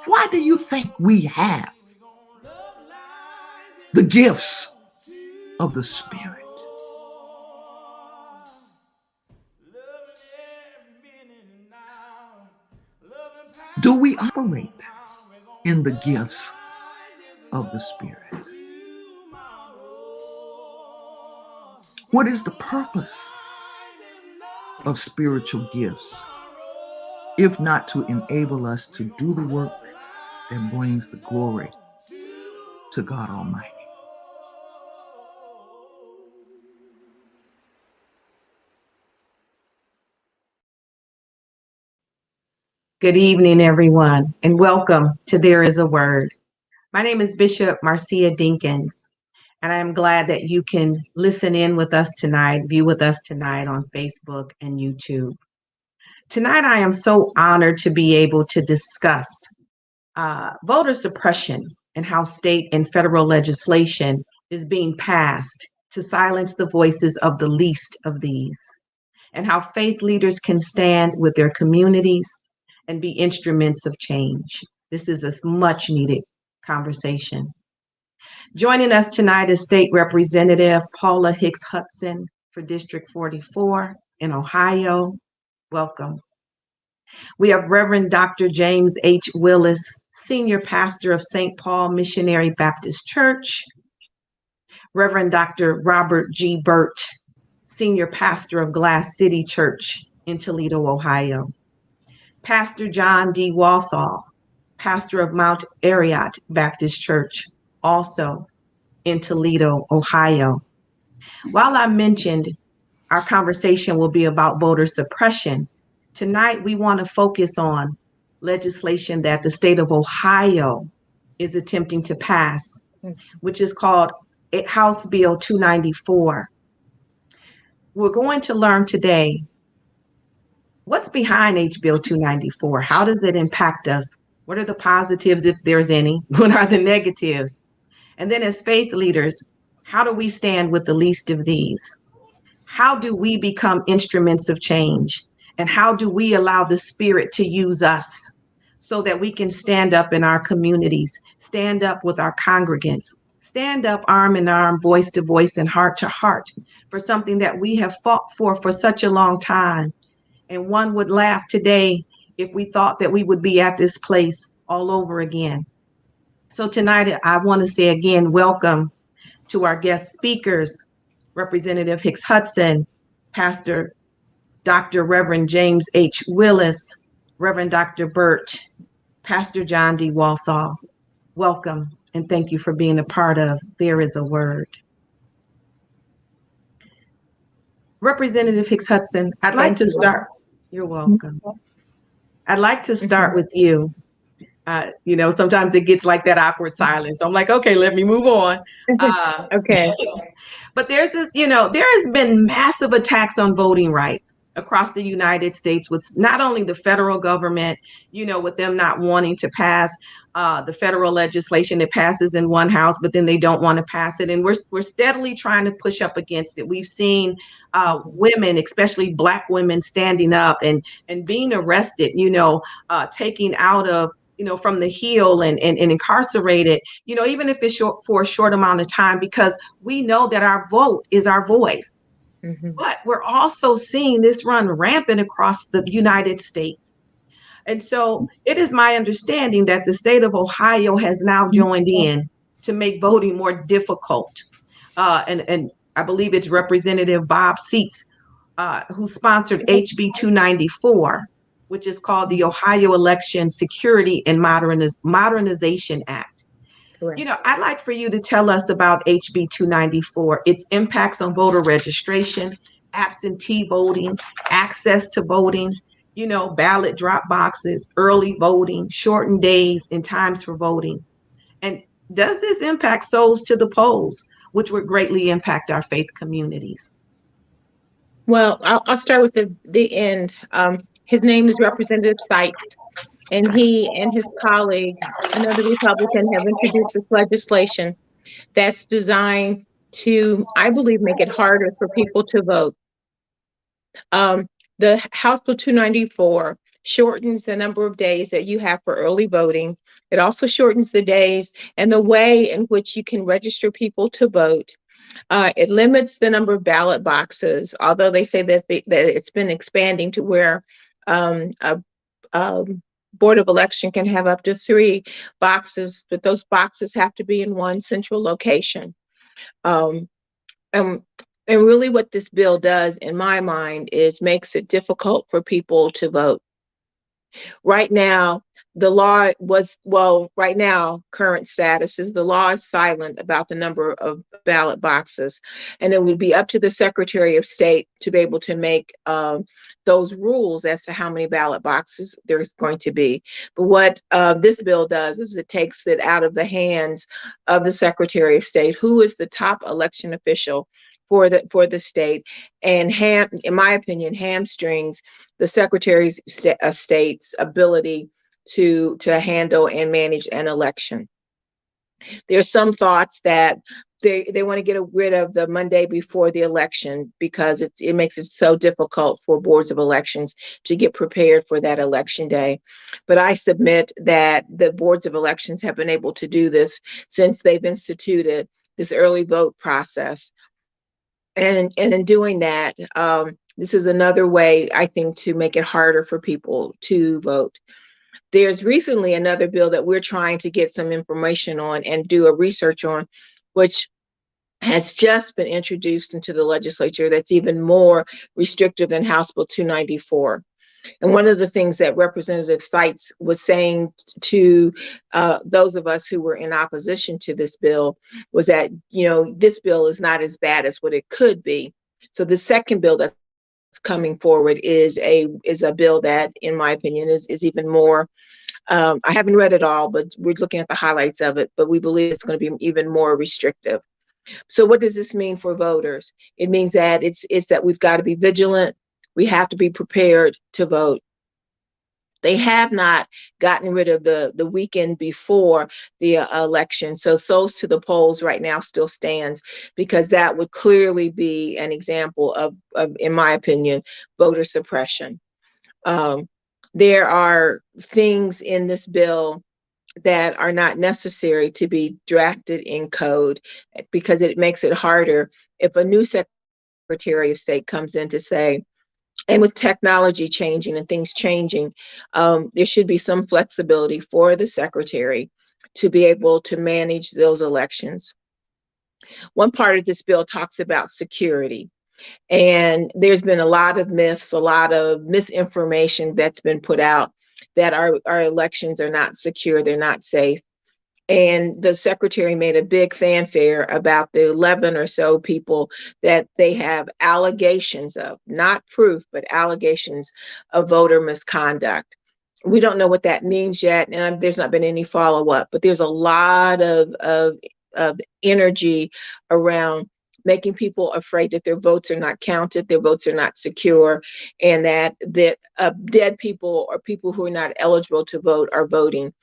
Why do you think we have the gifts of the Spirit? Do we operate in the gifts of the Spirit? What is the purpose of spiritual gifts, if not to enable us to do the work that brings the glory to God Almighty? Good evening, everyone, and welcome to There Is a Word. My name is Bishop Marcia Dinkins, and I am glad that you can listen in with us tonight, view with us tonight on Facebook and YouTube. Tonight, I am so honored to be able to discuss voter suppression and how state and federal legislation is being passed to silence the voices of the least of these, and how faith leaders can stand with their communities and be instruments of change. This is a much needed conversation. Joining us tonight is State Representative Paula Hicks Hudson for District 44 in Ohio. Welcome. We have Reverend Dr. James H. Willis, Senior Pastor of St. Paul Missionary Baptist Church. Reverend Dr. Robert G. Birt, Senior Pastor of Glass City Church in Toledo, Ohio. Pastor John D. Walthall, pastor of Mount Ariat Baptist Church, also in Toledo, Ohio. While I mentioned our conversation will be about voter suppression, tonight we want to focus on legislation that the state of Ohio is attempting to pass, which is called House Bill 294. We're going to learn today what's behind HB 294? How does it impact us? What are the positives, if there's any? What are the negatives? And then as faith leaders, how do we stand with the least of these? How do we become instruments of change? And how do we allow the Spirit to use us so that we can stand up in our communities, stand up with our congregants, stand up arm in arm, voice to voice, and heart to heart for something that we have fought for such a long time? And one would laugh today if we thought that we would be at this place all over again. So tonight, I want to say again, welcome to our guest speakers, Representative Hicks Hudson, Pastor Dr. Reverend James H. Willis, Reverend Dr. Birt, Pastor John D. Walthall. Welcome, and thank you for being a part of There Is a Word. Representative Hicks Hudson, I'd like to start. You're welcome. I'd like to start with you. Sometimes it gets like that awkward silence. So I'm like, okay, let me move on. Okay. But there's this, there has been massive attacks on voting rights across the United States with not only the federal government, with them not wanting to pass the federal legislation that passes in one house, but then they don't want to pass it. And we're steadily trying to push up against it. We've seen women, especially Black women, standing up and being arrested, taking out of, from the Hill and incarcerated, even if it's for a short amount of time, because we know that our vote is our voice. Mm-hmm. But we're also seeing this run rampant across the United States. And so it is my understanding that the state of Ohio has now joined in to make voting more difficult. And I believe it's Representative Bob Seats who sponsored HB 294, which is called the Ohio Election Security and Modernization Act. Correct. I'd like for you to tell us about HB 294, its impacts on voter registration, absentee voting, access to voting, ballot drop boxes, early voting, shortened days and times for voting. And does this impact souls to the polls, which would greatly impact our faith communities? Well, I'll start with the end. His name is Representative Seitz, and he and his colleague, another Republican, have introduced this legislation that's designed to, I believe, make it harder for people to vote. The House Bill 294 shortens the number of days that you have for early voting. It also shortens the days and the way in which you can register people to vote. It limits the number of ballot boxes, although they say that it's been expanding to where a Board of Election can have up to 3 boxes, but those boxes have to be in one central location. Um, and, and really what this bill does, in my mind, is makes it difficult for people to vote. Right now, right now, current status is the law is silent about the number of ballot boxes. And it would be up to the Secretary of State to be able to make those rules as to how many ballot boxes there's going to be. But what this bill does is it takes it out of the hands of the Secretary of State, who is the top election official for the state, and in my opinion, hamstrings the Secretary of State's ability to handle and manage an election. There's some thoughts that they want to get rid of the Monday before the election because it makes it so difficult for boards of elections to get prepared for that election day. But I submit that the boards of elections have been able to do this since they've instituted this early vote process. And in doing that, this is another way, I think, to make it harder for people to vote. There's recently another bill that we're trying to get some information on and do a research on, which has just been introduced into the legislature that's even more restrictive than House Bill 294. And one of the things that Representative Seitz was saying to those of us who were in opposition to this bill was that, this bill is not as bad as what it could be. So the second bill that's coming forward is a bill that, in my opinion, is even more. I haven't read it all, but we're looking at the highlights of it. But we believe it's going to be even more restrictive. So what does this mean for voters? It means that it's that we've got to be vigilant. We have to be prepared to vote. They have not gotten rid of the weekend before the election. So souls to the polls right now still stands, because that would clearly be an example of in my opinion, voter suppression. There are things in this bill that are not necessary to be drafted in code, because it makes it harder if a new Secretary of State comes in to say, and with technology changing and things changing, there should be some flexibility for the secretary to be able to manage those elections. One part of this bill talks about security. And there's been a lot of myths, a lot of misinformation that's been put out that our elections are not secure, they're not safe. And the secretary made a big fanfare about the 11 or so people that they have allegations of, not proof, but allegations of voter misconduct. We don't know what that means yet, and there's not been any follow-up, but there's a lot of energy around making people afraid that their votes are not counted, their votes are not secure, and that dead people or people who are not eligible to vote are voting.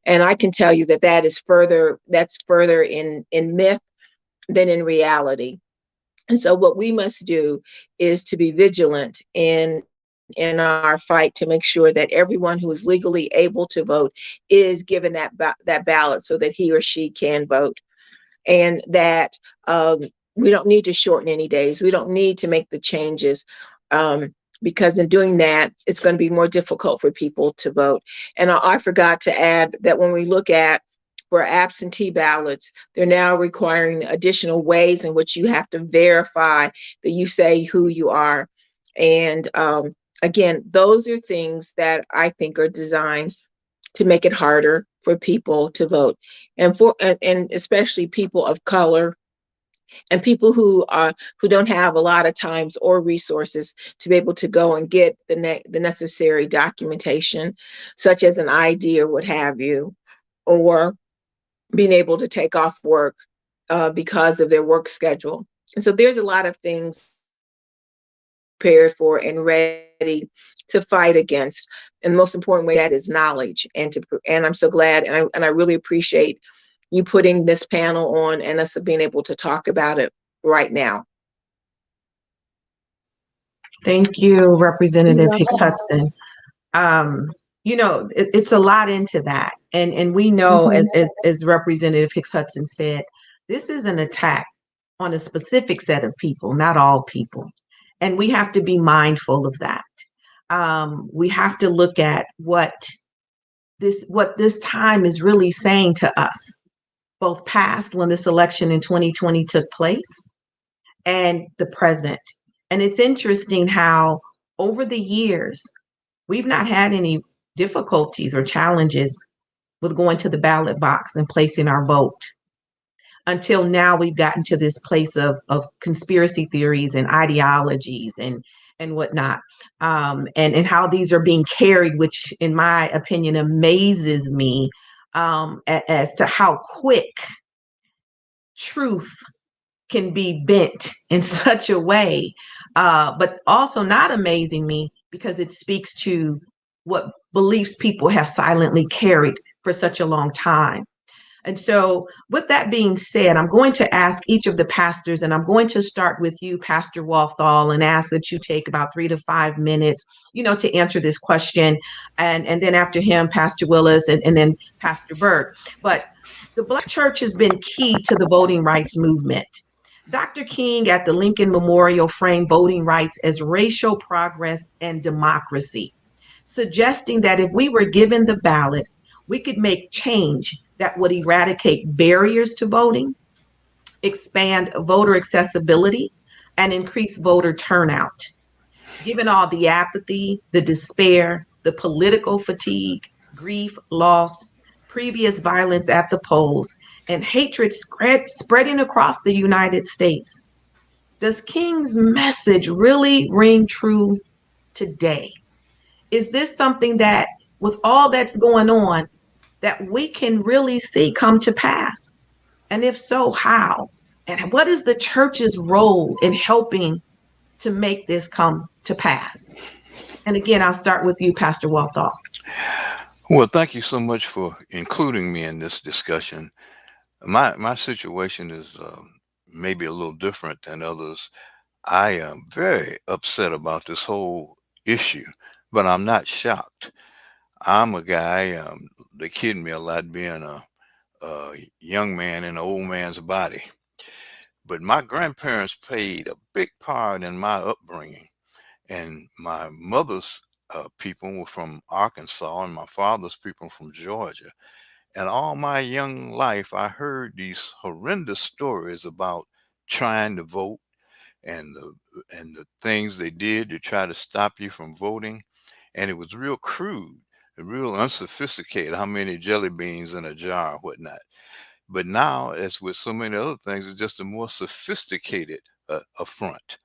And I can tell you that that's further in myth than in reality. And so what we must do is to be vigilant in our fight to make sure that everyone who is legally able to vote is given that ballot so that he or she can vote. And that we don't need to shorten any days. We don't need to make the changes, because in doing that, it's going to be more difficult for people to vote. And I forgot to add that when we look at for absentee ballots, they're now requiring additional ways in which you have to verify that you say who you are. And again, those are things that I think are designed to make it harder for people to vote, and especially people of color and people who don't have a lot of times or resources to be able to go and get the necessary documentation, such as an ID or what have you, or being able to take off work because of their work schedule. And so there's a lot of things prepared for and ready to fight against. And the most important way that is knowledge. And I'm so glad, and I really appreciate you putting this panel on and us being able to talk about it right now. Thank you, Representative Hicks Hudson. It's a lot into that. And we know, as Representative Hicks Hudson said, this is an attack on a specific set of people, not all people. And we have to be mindful of that. We have to look at what this time is really saying to us, both past, when this election in 2020 took place, and the present. And it's interesting how over the years, we've not had any difficulties or challenges with going to the ballot box and placing our vote. Until now, we've gotten to this place of conspiracy theories and ideologies and whatnot, and how these are being carried, which, in my opinion, amazes me, as to how quick truth can be bent in such a way, but also not amazing me because it speaks to what beliefs people have silently carried for such a long time. And so, with that being said, I'm going to ask each of the pastors, and I'm going to start with you, Pastor Walthall, and ask that you take about 3 to 5 minutes, to answer this question. And then after him, Pastor Willis, and then Pastor Birt. But the Black church has been key to the voting rights movement. Dr. King at the Lincoln Memorial framed voting rights as racial progress and democracy, suggesting that if we were given the ballot, we could make change that would eradicate barriers to voting, expand voter accessibility, and increase voter turnout. Given all the apathy, the despair, the political fatigue, grief, loss, previous violence at the polls, and hatred spreading across the United States, does King's message really ring true today? Is this something that, with all that's going on, that we can really see come to pass? And if so, how? And what is the church's role in helping to make this come to pass? And again, I'll start with you, Pastor Walthall. Well, thank you so much for including me in this discussion. My situation is maybe a little different than others. I am very upset about this whole issue, but I'm not shocked. I'm a guy, they kid me a lot being a young man in an old man's body. But my grandparents played a big part in my upbringing. And my mother's people were from Arkansas, and my father's people from Georgia. And all my young life, I heard these horrendous stories about trying to vote and the things they did to try to stop you from voting. And it was real crude and real unsophisticated, how many jelly beans in a jar or whatnot. But now, as with so many other things, it's just a more sophisticated affront.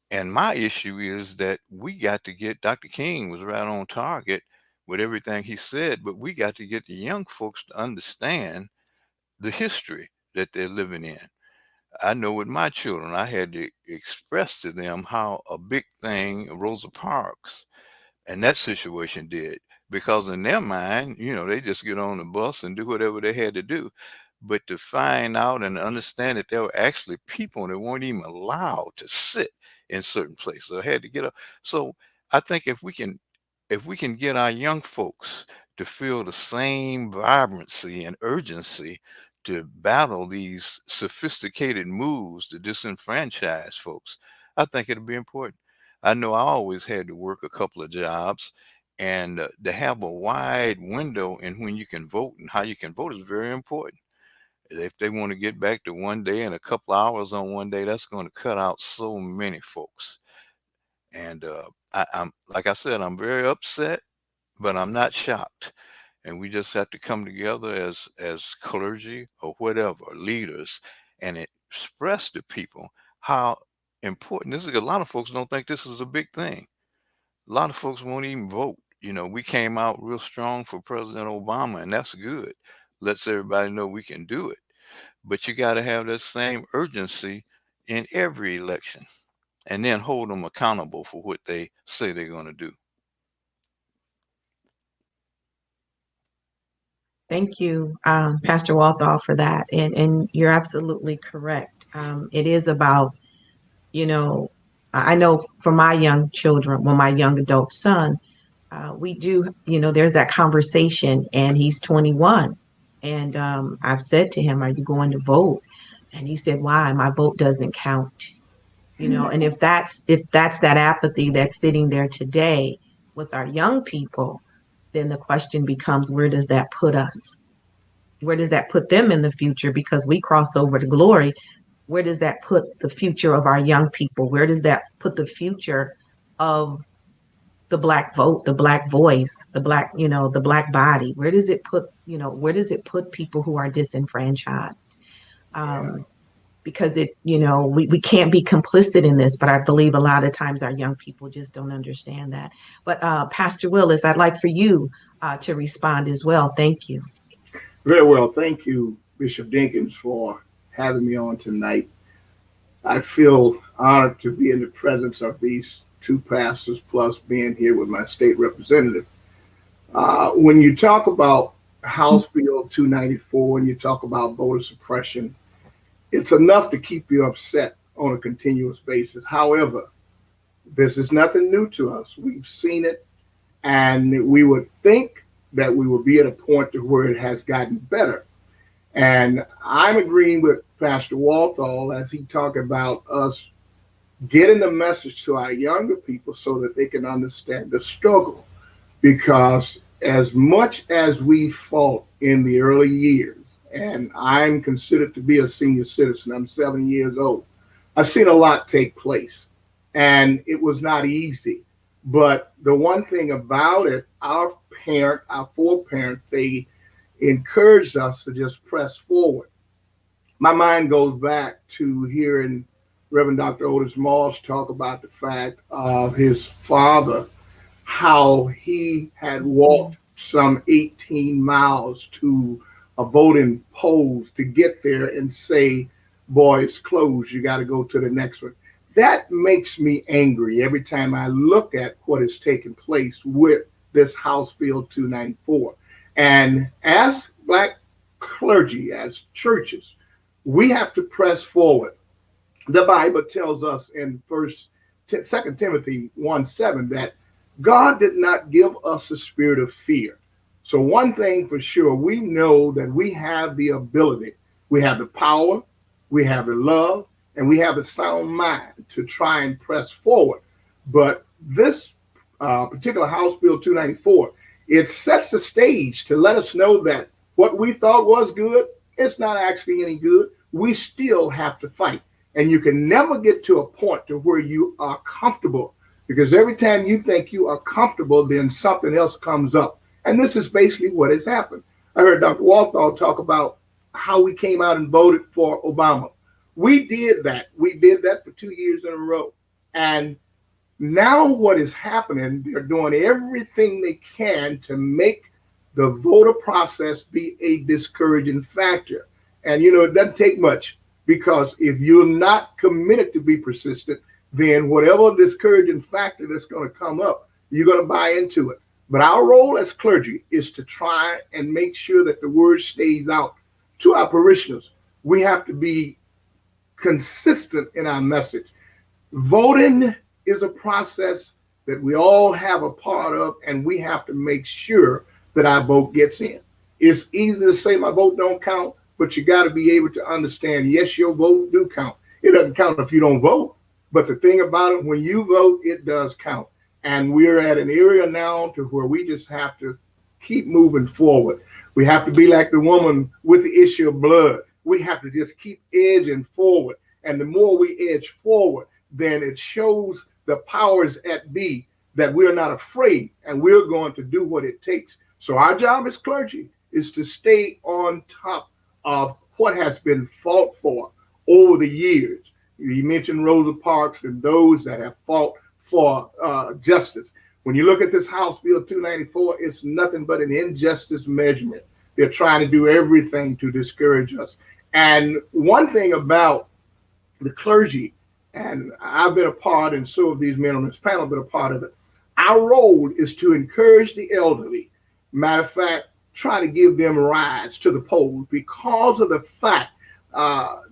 And my issue is that we got to get, Dr. King was right on target with everything he said, but we got to get the young folks to understand the history that they're living in. I know with my children, I had to express to them how a big thing Rosa Parks and that situation did. Because in their mind, they just get on the bus and do whatever they had to do. But to find out and understand that there were actually people that weren't even allowed to sit in certain places, or had to get up. So I think if we can get our young folks to feel the same vibrancy and urgency to battle these sophisticated moves to disenfranchise folks, I think it'll be important. I know I always had to work a couple of jobs, and to have a wide window in when you can vote and how you can vote is very important. If they want to get back to one day and a couple hours on one day, that's going to cut out so many folks. And I'm like I said, I'm very upset, but I'm not shocked. And we just have to come together as clergy or whatever leaders and express to people how important this is. A lot of folks don't think this is a big thing. A lot of folks won't even vote. We came out real strong for President Obama, and that's good. Lets everybody know we can do it. But you got to have that same urgency in every election, and then hold them accountable for what they say they're going to do. Thank you, Pastor Walthall, for that. And you're absolutely correct. It is about, I know for my young children, well, my young adult son, we do, there's that conversation, and he's 21. And I've said to him, are you going to vote? And he said, why? My vote doesn't count. And if that's that apathy that's sitting there today with our young people, then the question becomes, where does that put us? Where does that put them in the future? Because we cross over to glory. Where does that put the future of our young people? Where does that put the future of the Black vote, the Black voice, the Black body? Where does it put people who are disenfranchised? Because we can't be complicit in this, but I believe a lot of times our young people just don't understand that. But Pastor Willis, I'd like for you to respond as well. Thank you. Very well. Thank you, Bishop Dinkins, for having me on tonight. I feel honored to be in the presence of these two pastors, plus being here with my state representative. When you talk about House Bill 294 and you talk about voter suppression, it's enough to keep you upset on a continuous basis. However, this is nothing new to us. We've seen it, and we would think that we will be at a point to where it has gotten better. And I'm agreeing with Pastor Walthall as he talked about us getting the message to our younger people so that they can understand the struggle. Because as much as we fought in the early years, and I'm considered to be a senior citizen, I'm 7 years old, I've seen a lot take place, and it was not easy. But the one thing about it, our foreparents, they encouraged us to just press forward. My mind goes back to hearing Reverend Dr. Otis Moss talk about the fact of his father, how he had walked some 18 miles to a voting polls to get there and say, boy, it's closed, you got to go to the next one. That makes me angry every time I look at what is taking place with this House Bill 294. And as Black clergy, as churches, we have to press forward. The Bible tells us in 2 Timothy 1:7 that God did not give us a spirit of fear. So one thing for sure, we know that we have the ability, we have the power, we have the love, and we have a sound mind to try and press forward. But this particular House Bill 294, it sets the stage to let us know that what we thought was good, it's not actually any good. We still have to fight. And you can never get to a point to where you are comfortable, because every time you think you are comfortable, then something else comes up. And this is basically what has happened. I heard Dr. Walthall talk about how we came out and voted for Obama. We did that. We did that for 2 years in a row. And now what is happening, they're doing everything they can to make the voter process be a discouraging factor. And, it doesn't take much, because if you're not committed to be persistent, then whatever discouraging factor that's going to come up, you're going to buy into it. But our role as clergy is to try and make sure that the word stays out to our parishioners. We have to be consistent in our message. Voting is a process that we all have a part of, and we have to make sure that our vote gets in. It's easy to say my vote don't count, but you got to be able to understand, yes, your vote do count. It doesn't count if you don't vote. But the thing about it, when you vote, it does count. And we're at an area now to where we just have to keep moving forward. We have to be like the woman with the issue of blood. We have to just keep edging forward. And the more we edge forward, then it shows the powers at be that we're not afraid, and we're going to do what it takes. So our job as clergy is to stay on top of what has been fought for over the years. You mentioned Rosa Parks and those that have fought for justice. When you look at this House Bill 294, it's nothing but an injustice measurement. They're trying to do everything to discourage us. And one thing about the clergy, and I've been a part, and so have these men on this panel have been a part of it, our role is to encourage the elderly. Matter of fact, try to give them rides to the polls, because of the fact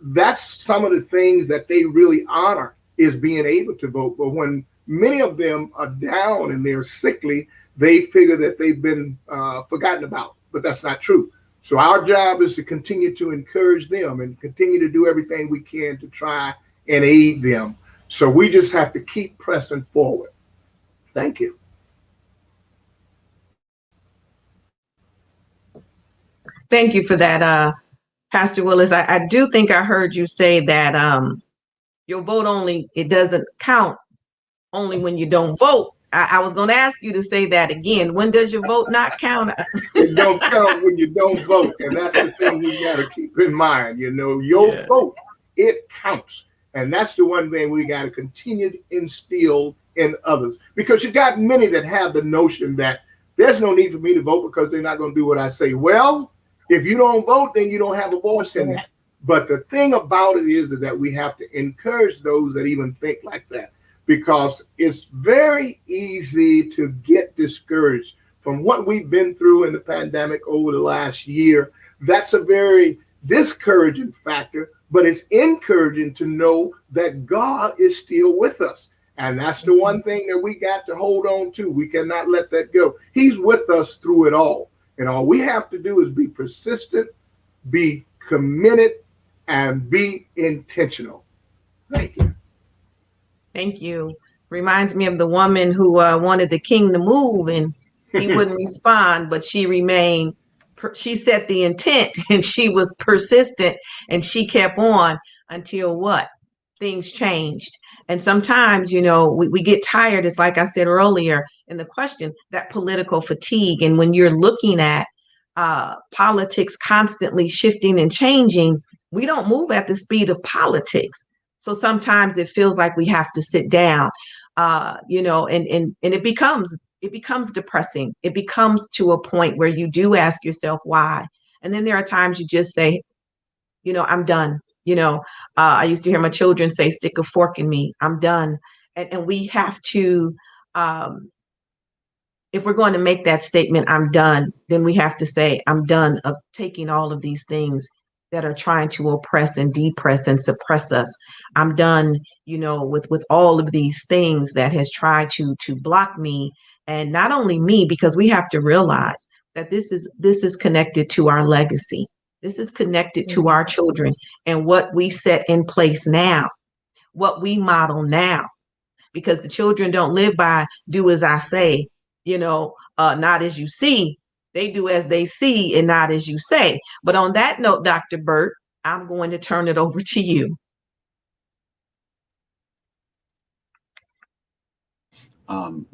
that's some of the things that they really honor, is being able to vote. But when Many of them are down and they're sickly. They figure that they've been forgotten about, but that's not true. So our job is to continue to encourage them and continue to do everything we can to try and aid them. So we just have to keep pressing forward. Thank you. Thank you for that, Pastor Willis. I do think I heard you say that your vote only, it doesn't count only when you don't vote. I was going to ask you to say that again. When does your vote not count? It don't count when you don't vote. And that's the thing we got to keep in mind. You know, your vote, it counts. And that's the one thing we got to continue to instill in others. Because you got many that have the notion that there's no need for me to vote because they're not going to do what I say. Well, if you don't vote, then you don't have a voice in that. But the thing about it is that we have to encourage those that even think like that. Because it's very easy to get discouraged from what we've been through in the pandemic over the last year. That's a very discouraging factor, but it's encouraging to know that God is still with us. And that's the one thing that we got to hold on to. We cannot let that go. He's with us through it all. And all we have to do is be persistent, be committed, and be intentional. Thank you. Thank you. Reminds me of the woman who wanted the king to move and he wouldn't respond, but she remained, she set the intent and she was persistent and she kept on until what? Things changed. And sometimes, you know, we get tired. It's like I said earlier in the question, that political fatigue. And when you're looking at politics constantly shifting and changing, we don't move at the speed of politics. So sometimes it feels like we have to sit down, you know, and it becomes depressing. It becomes to a point where you do ask yourself why. And then there are times you just say, you know, I'm done. You know, I used to hear my children say, stick a fork in me. I'm done. And we have to, if we're going to make that statement, I'm done, then we have to say, I'm done of taking all of these things that are trying to oppress and depress and suppress us. I'm done, you know, with all of these things that has tried to block me. And not only me, because we have to realize that this is connected to our legacy. This is connected to our children and what we set in place now, what we model now, because the children don't live by do as I say, you know, not as you see. They do as they see and not as you say. But on that note, Dr. Birt, I'm going to turn it over to you.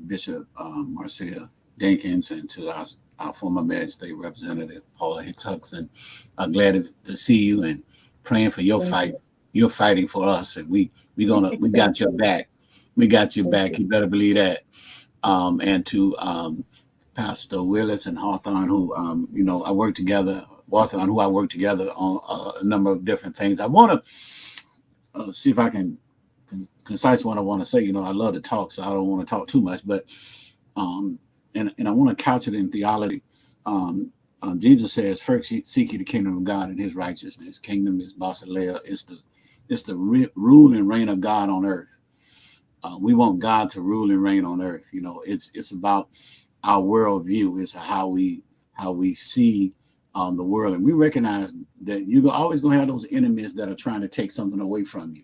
Bishop Marcia Dinkins and to our former Mayor State Representative Paula Hicks Hudson. I'm glad to see you and praying for your fight. You're fighting for us, and we got your back. We got your back. You better believe that. And to Pastor Willis and Hawthorne, who you know, I work together. Walthall, who I work together on a number of different things. I want to see if I can concise what I want to say. You know, I love to talk, so I don't want to talk too much, but and I want to couch it in theology. Jesus says, first seek ye the kingdom of God and his righteousness. Kingdom is basileia, it's the rule and reign of God on earth. We want God to rule and reign on earth. You know, it's about our worldview. It's how we see the world, and we recognize that you're always going to have those enemies that are trying to take something away from you.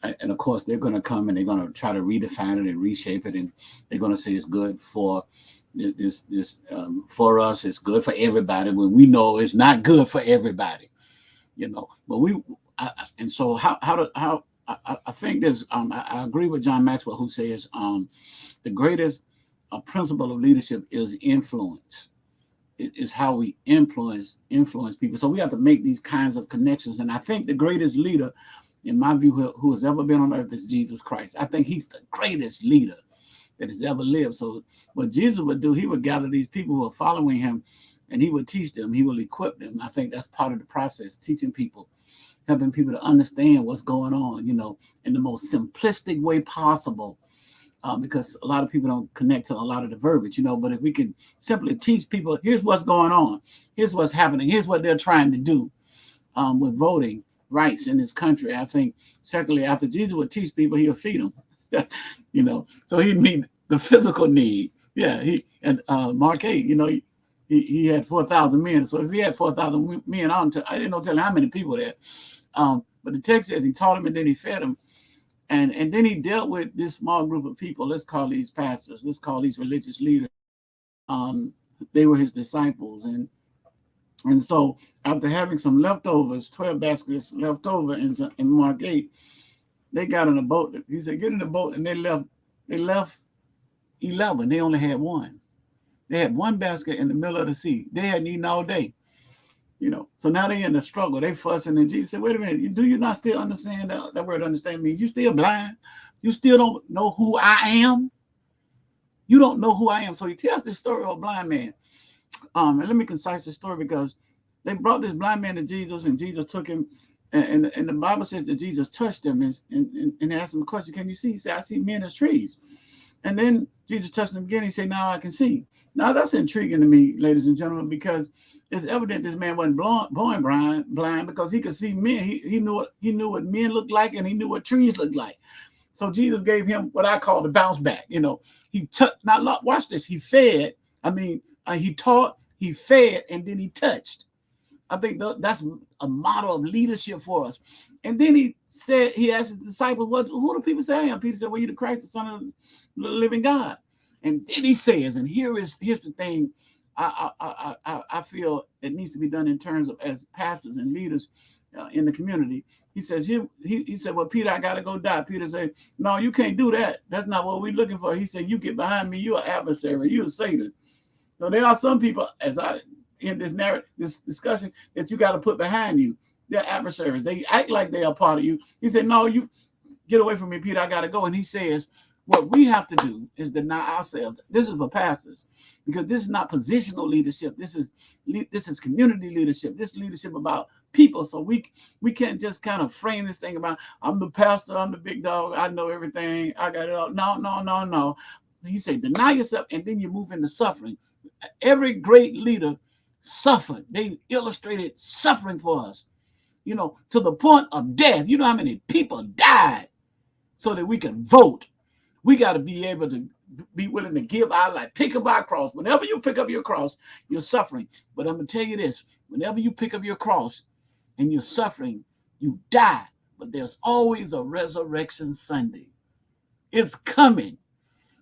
And of course, they're going to come and they're going to try to redefine it and reshape it, and they're going to say it's good for this for us. It's good for everybody, when we know it's not good for everybody. You know, but I think there's I agree with John Maxwell, who says the greatest principle of leadership is influence. It is how we influence people. So we have to make these kinds of connections. And I think the greatest leader, in my view, who has ever been on earth is Jesus Christ. I think he's the greatest leader that has ever lived. So what Jesus would do, he would gather these people who are following him, and he would teach them, he will equip them. I think that's part of the process, teaching people, helping people to understand what's going on, you know, in the most simplistic way possible, because a lot of people don't connect to a lot of the verbiage, you know. But if we can simply teach people, here's what's going on, here's what's happening, here's what they're trying to do with voting rights in this country. I think, secondly, after Jesus would teach people, he'll feed them. you know. So he'd meet the physical need. Yeah, and Mark 8, you know, he had 4,000 men. So if he had 4,000 men, I didn't tell how many people there. But the text says he taught them and then he fed them. And then he dealt with this small group of people. Let's call these pastors. Let's call these religious leaders. They were his disciples. And so after having some leftovers, 12 baskets left over in Mark 8, they got in a boat. He said, get in the boat. And they left 11. They only had one. They had one basket in the middle of the sea. They hadn't eaten all day. You know, so now they're in the struggle. They fussing, and Jesus said, wait a minute, do you not still understand that word understand means you still blind? You still don't know who I am? You don't know who I am. So he tells this story of a blind man. And let me concise the story, because they brought this blind man to Jesus, and Jesus took him, and the Bible says that Jesus touched him and asked him a question. Can you see? He said, I see men as trees. And then Jesus touched him again. He said, now I can see. Now that's intriguing to me, ladies and gentlemen, because it's evident this man wasn't born blind, because he could see men. He knew what men looked like, and he knew what trees looked like. So Jesus gave him what I call the bounce back. You know, he took. Now watch this. He fed. He taught. He fed, and then he touched. I think that's a model of leadership for us. And then he asked his disciples, who do people say I am? Peter said, well, you're the Christ, the Son of the living God. And then he says, and here's the thing I feel it needs to be done in terms of as pastors and leaders in the community. He says, he said, well, Peter, I got to go die. Peter said, no, you can't do that. That's not what we're looking for. He said, you get behind me. You're an adversary. You're Satan. So there are some people, in this discussion, that you got to put behind you. They're adversaries. They act like they are part of you. He said, no, you get away from me, Peter. I got to go. And he says, what we have to do is deny ourselves. This is for pastors, because this is not positional leadership. This is community leadership. This leadership about people. So we can't just kind of frame this thing about, I'm the pastor, I'm the big dog, I know everything, I got it all. No. He said, deny yourself, and then you move into suffering. Every great leader suffered. They illustrated suffering for us, you know, to the point of death. You know how many people died so that we could vote. We got to be able to be willing to give our life, pick up our cross. Whenever you pick up your cross, you're suffering. But I'm going to tell you this, whenever you pick up your cross and you're suffering, you die. But there's always a resurrection Sunday. It's coming.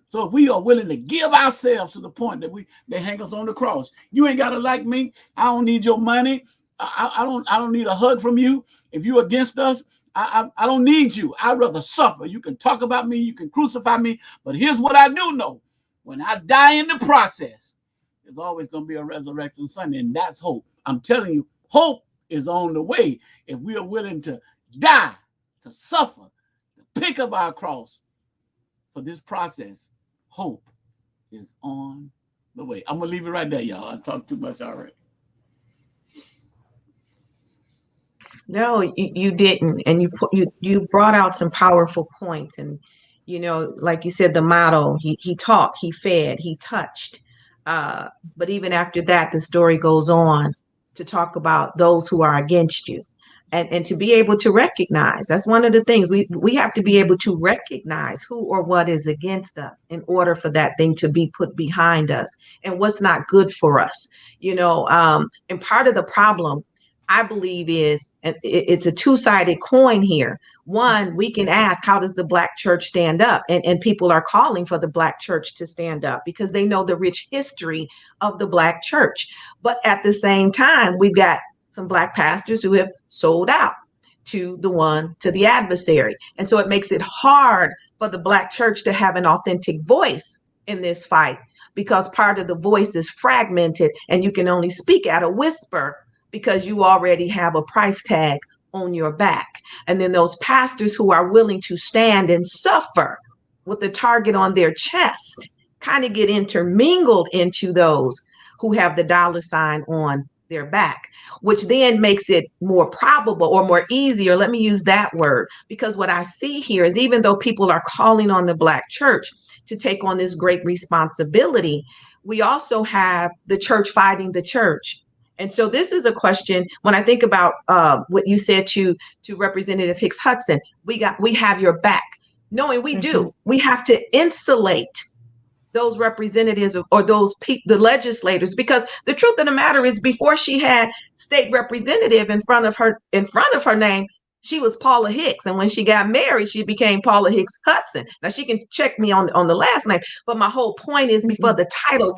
So if we are willing to give ourselves to the point that they hang us on the cross, you ain't got to like me. I don't need your money. I don't need a hug from you. If you're against us, I don't need you. I'd rather suffer. You can talk about me. You can crucify me. But here's what I do know. When I die in the process, there's always going to be a resurrection Sunday. And that's hope. I'm telling you, hope is on the way. If we are willing to die, to suffer, to pick up our cross for this process, hope is on the way. I'm going to leave it right there, y'all. I talked too much already. No, you didn't, and you brought out some powerful points, and you know, like you said, the motto: he taught, he fed, he touched. But even after that, the story goes on to talk about those who are against you, and to be able to recognize. That's one of the things we have to be able to recognize who or what is against us in order for that thing to be put behind us, and what's not good for us. You know, and part of the problem, I believe, is, and it's a two-sided coin here. One, we can ask, how does the Black church stand up? And people are calling for the Black church to stand up because they know the rich history of the Black church. But at the same time, we've got some Black pastors who have sold out to the adversary. And so it makes it hard for the Black church to have an authentic voice in this fight, because part of the voice is fragmented and you can only speak at a whisper, because you already have a price tag on your back. And then those pastors who are willing to stand and suffer with the target on their chest kind of get intermingled into those who have the dollar sign on their back, which then makes it more probable or more easier. Let me use that word, because what I see here is, even though people are calling on the Black church to take on this great responsibility, we also have the church fighting the church. And so this is a question, when I think about what you said to Representative Hicks Hudson, we have your back. knowing we do, we have to insulate those representatives or those the legislators, because the truth of the matter is, before she had state representative in front of her name, she was Paula Hicks, and when she got married, she became Paula Hicks Hudson. Now she can check me on the last name, but my whole point is, before the title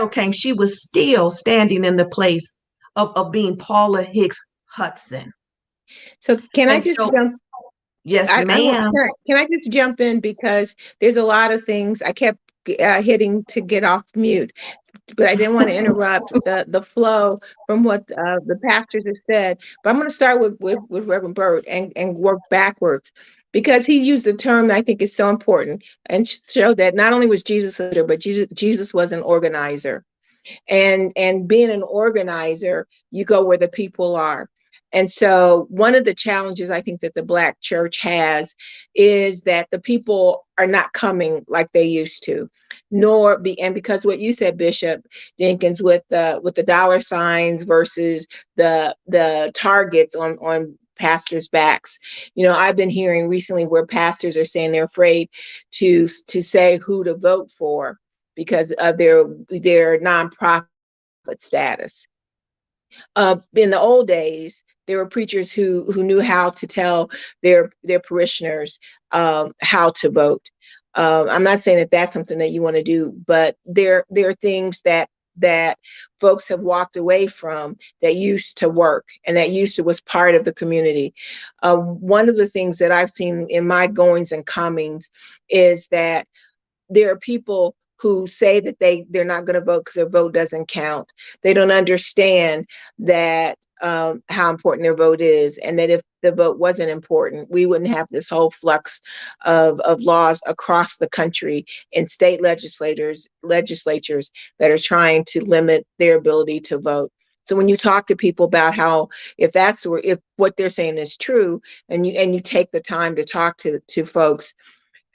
came, she was still standing in the place of being Paula Hicks Hudson. So can I just jump? Yes, ma'am. Can I just jump in, because there's a lot of things I kept hitting to get off mute, but I didn't want to interrupt the flow from what the pastors have said. But I'm going to start with Reverend Birt and work backwards, because he used a term that I think is so important, and show that not only was Jesus a leader, but Jesus was an organizer. And being an organizer, you go where the people are. And so one of the challenges I think that the Black church has is that the people are not coming like they used to, and because what you said, Bishop Dinkins, with the dollar signs versus the targets on pastors' backs. I've been hearing recently where pastors are saying they're afraid to say who to vote for because of their nonprofit status. In the old days, there were preachers who knew how to tell their parishioners how to vote. I'm not saying that that's something that you want to do, but there are things that folks have walked away from that used to work, and that was part of the community. One of the things that I've seen in my goings and comings is that there are people who say that they're not going to vote because their vote doesn't count. They don't understand that how important their vote is, and that if the vote wasn't important, we wouldn't have this whole flux of laws across the country in state legislatures that are trying to limit their ability to vote. So when you talk to people about how, if what they're saying is true, and you take the time to talk to folks,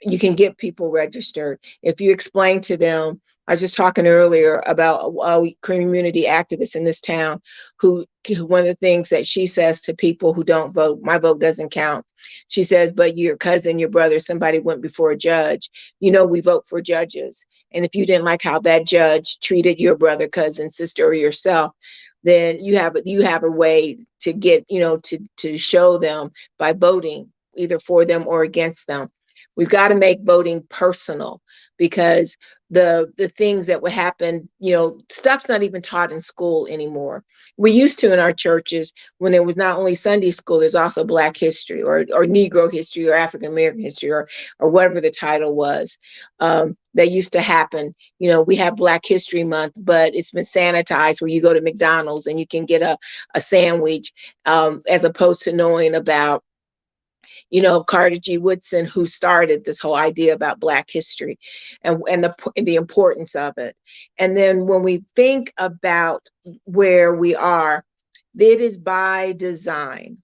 you can get people registered. If you explain to them, I was just talking earlier about a community activist in this town who one of the things that she says to people who don't vote, my vote doesn't count. She says, but your cousin, your brother, somebody went before a judge. We vote for judges. And if you didn't like how that judge treated your brother, cousin, sister, or yourself, then you have a way to get, to show them by voting either for them or against them. We've got to make voting personal, because the things that would happen, stuff's not even taught in school anymore. We used to in our churches, when there was not only Sunday school, there's also Black history or Negro history or African American history or whatever the title was. That used to happen. We have Black History Month, but it's been sanitized where you go to McDonald's and you can get a sandwich, as opposed to knowing about Carter G. Woodson, who started this whole idea about Black history and the importance of it. And then when we think about where we are, it is by design.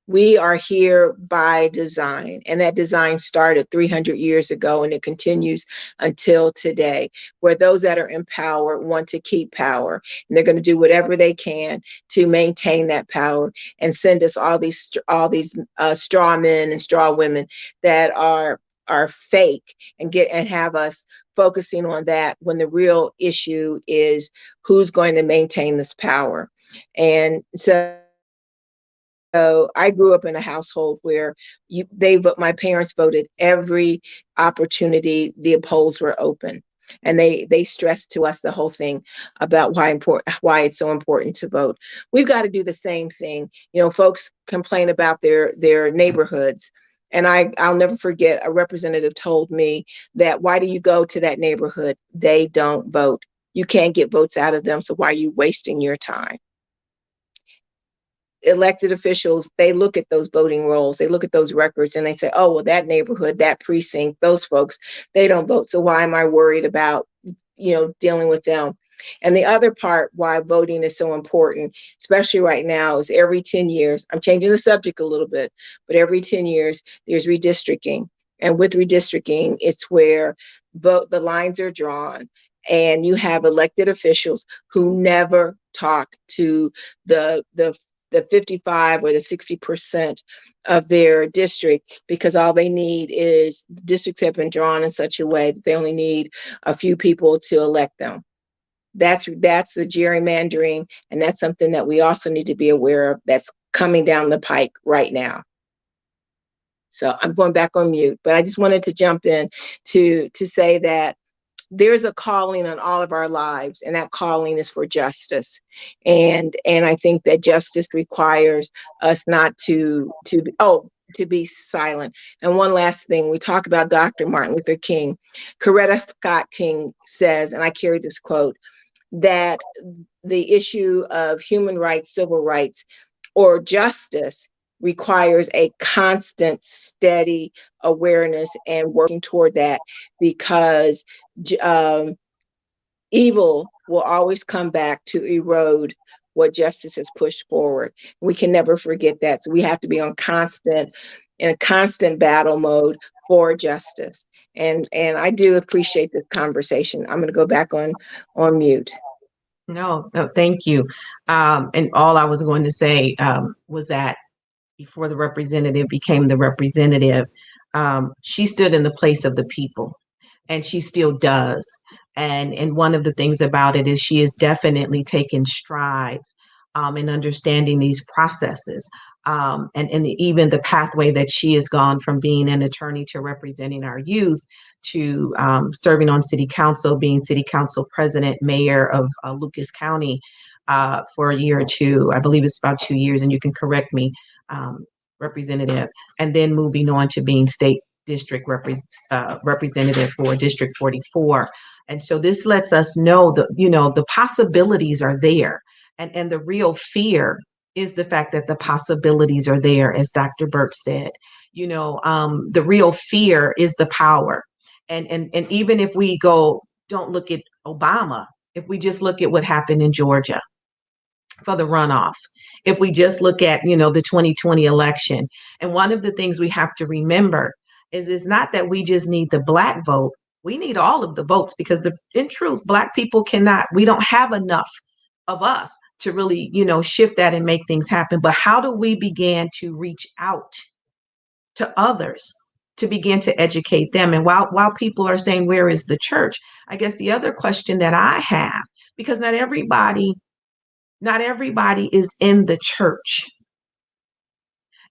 We are here by design, and that design started 300 years ago, and it continues until today, where those that are in power want to keep power, and they're going to do whatever they can to maintain that power and send us all these straw men and straw women that are fake, and have us focusing on that, when the real issue is who's going to maintain this power. And so I grew up in a household where my parents voted every opportunity the polls were open. And they stressed to us the whole thing about why it's so important to vote. We've got to do the same thing. Folks complain about their neighborhoods. And I'll never forget, a representative told me that, why do you go to that neighborhood? They don't vote. You can't get votes out of them, so why are you wasting your time? Elected officials, they look at those voting rolls, they look at those records, and they say, oh, well, that neighborhood, that precinct, those folks, they don't vote. So why am I worried about, dealing with them? And the other part why voting is so important, especially right now, is every 10 years, I'm changing the subject a little bit, but every 10 years, there's redistricting. And with redistricting, it's where the lines are drawn, and you have elected officials who never talk to the the 55 or the 60% of their district, because all they need is districts have been drawn in such a way that they only need a few people to elect them. That's the gerrymandering, and that's something that we also need to be aware of that's coming down the pike right now. So I'm going back on mute, but I just wanted to jump in to say that there's a calling on all of our lives, and that calling is for justice. And I think that justice requires us not to be silent. And one last thing, we talk about Dr. Martin Luther King. Coretta Scott King says, and I carry this quote, that the issue of human rights, civil rights, or justice requires a constant, steady awareness and working toward that, because evil will always come back to erode what justice has pushed forward. We can never forget that. So we have to be in a constant battle mode for justice. And I do appreciate this conversation. I'm going to go back on mute. No, thank you. And all I was going to say was that before the representative became the representative, she stood in the place of the people, and she still does. And one of the things about it is she is definitely taken strides in understanding these processes. And even the pathway that she has gone from being an attorney to representing our youth to serving on city council, being city council president, mayor of Lucas County for a year or two. I believe it's about 2 years, and you can correct me, representative, and then moving on to being state district representative for District 44. And so this lets us know that, the possibilities are there. And the real fear is the fact that the possibilities are there, as Dr. Birt said. The real fear is the power. And even if we don't look at Obama, if we just look at what happened in Georgia for the runoff, if we just look at, the 2020 election, and one of the things we have to remember is it's not that we just need the Black vote. We need all of the votes, because in truth, Black people we don't have enough of us to really, shift that and make things happen. But how do we begin to reach out to others to begin to educate them? And while people are saying, where is the church? I guess the other question that I have, because not everybody is in the church.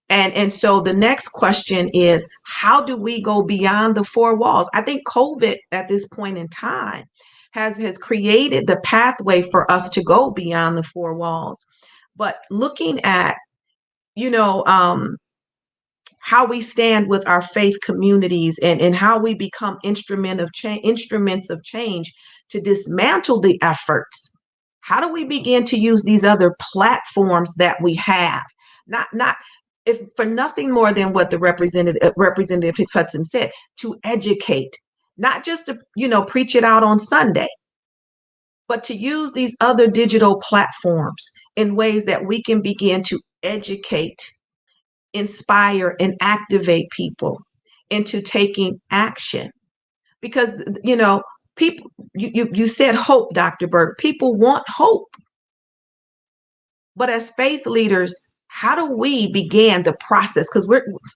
And so the next question is, how do we go beyond the four walls? I think COVID at this point in time has created the pathway for us to go beyond the four walls. But looking at, how we stand with our faith communities and how we become instruments of change to dismantle the efforts. How do we begin to use these other platforms that we have? Not if for nothing more than what the Representative Hicks Hudson said, to educate, not just to, preach it out on Sunday, but to use these other digital platforms in ways that we can begin to educate, inspire, and activate people into taking action. Because, people, you said hope, Dr. Birt. People want hope. But as faith leaders, how do we begin the process? Because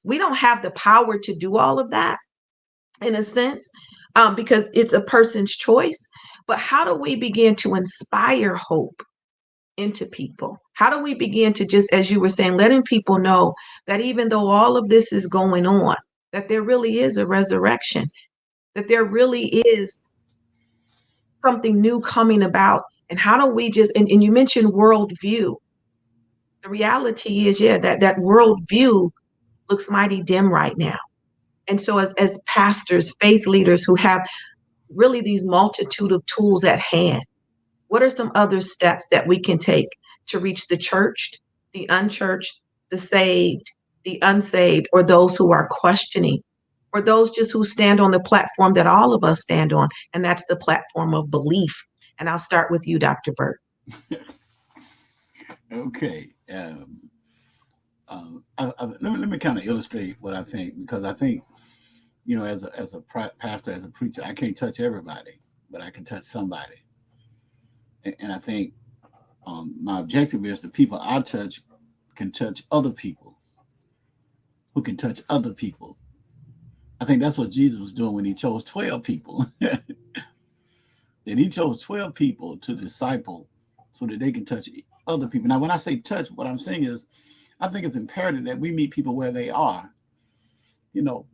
we don't have the power to do all of that, in a sense, because it's a person's choice. But how do we begin to inspire hope into people? How do we begin to, just as you were saying, letting people know that even though all of this is going on, that there really is a resurrection, that there really is something new coming about? And how do we and you mentioned worldview. The reality is, that worldview looks mighty dim right now. And so as pastors, faith leaders who have really these multitude of tools at hand, what are some other steps that we can take to reach the churched, the unchurched, the saved, the unsaved, or those who are questioning, or those just who stand on the platform that all of us stand on, and that's the platform of belief? And I'll start with you, Dr. Birt. Okay. Let me kind of illustrate what I think, because I think, as a pastor, as a preacher, I can't touch everybody, but I can touch somebody. And I think my objective is the people I touch can touch other people, who can touch other people. I think that's what Jesus was doing when he chose 12 people. And he chose 12 people to disciple so that they can touch other people. Now, when I say touch, what I'm saying is, I think it's imperative that we meet people where they are, you know,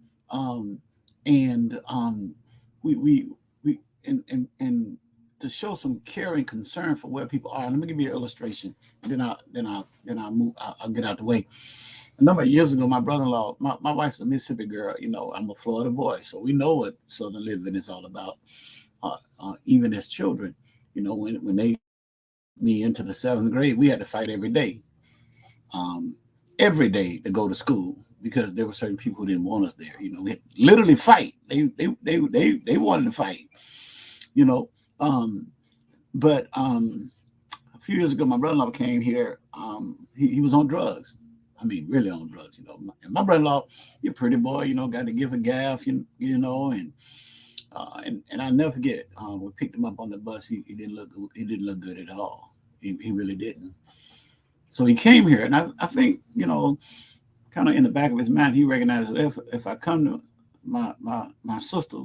and to show some care and concern for where people are. And let me give you an illustration. Then I'll move. I'll get out the way. A number of years ago, my brother-in-law, my wife's a Mississippi girl. You know, I'm a Florida boy, so we know what Southern living is all about. Even as children, you know, when they me into the 7th grade, we had to fight every day to go to school, because there were certain people who didn't want us there. You know, we literally fight. They wanted to fight. You know, but a few years ago, my brother-in-law came here. He was on drugs. I mean, really on drugs. You know, and my brother-in-law, he's a pretty boy. You know, got to give a gaff. You know, and I never forget. We picked him up on the bus. He didn't look. He didn't look good at all. He really didn't. So he came here, and I think, you know, kind of in the back of his mind, he recognized if I come to my sister,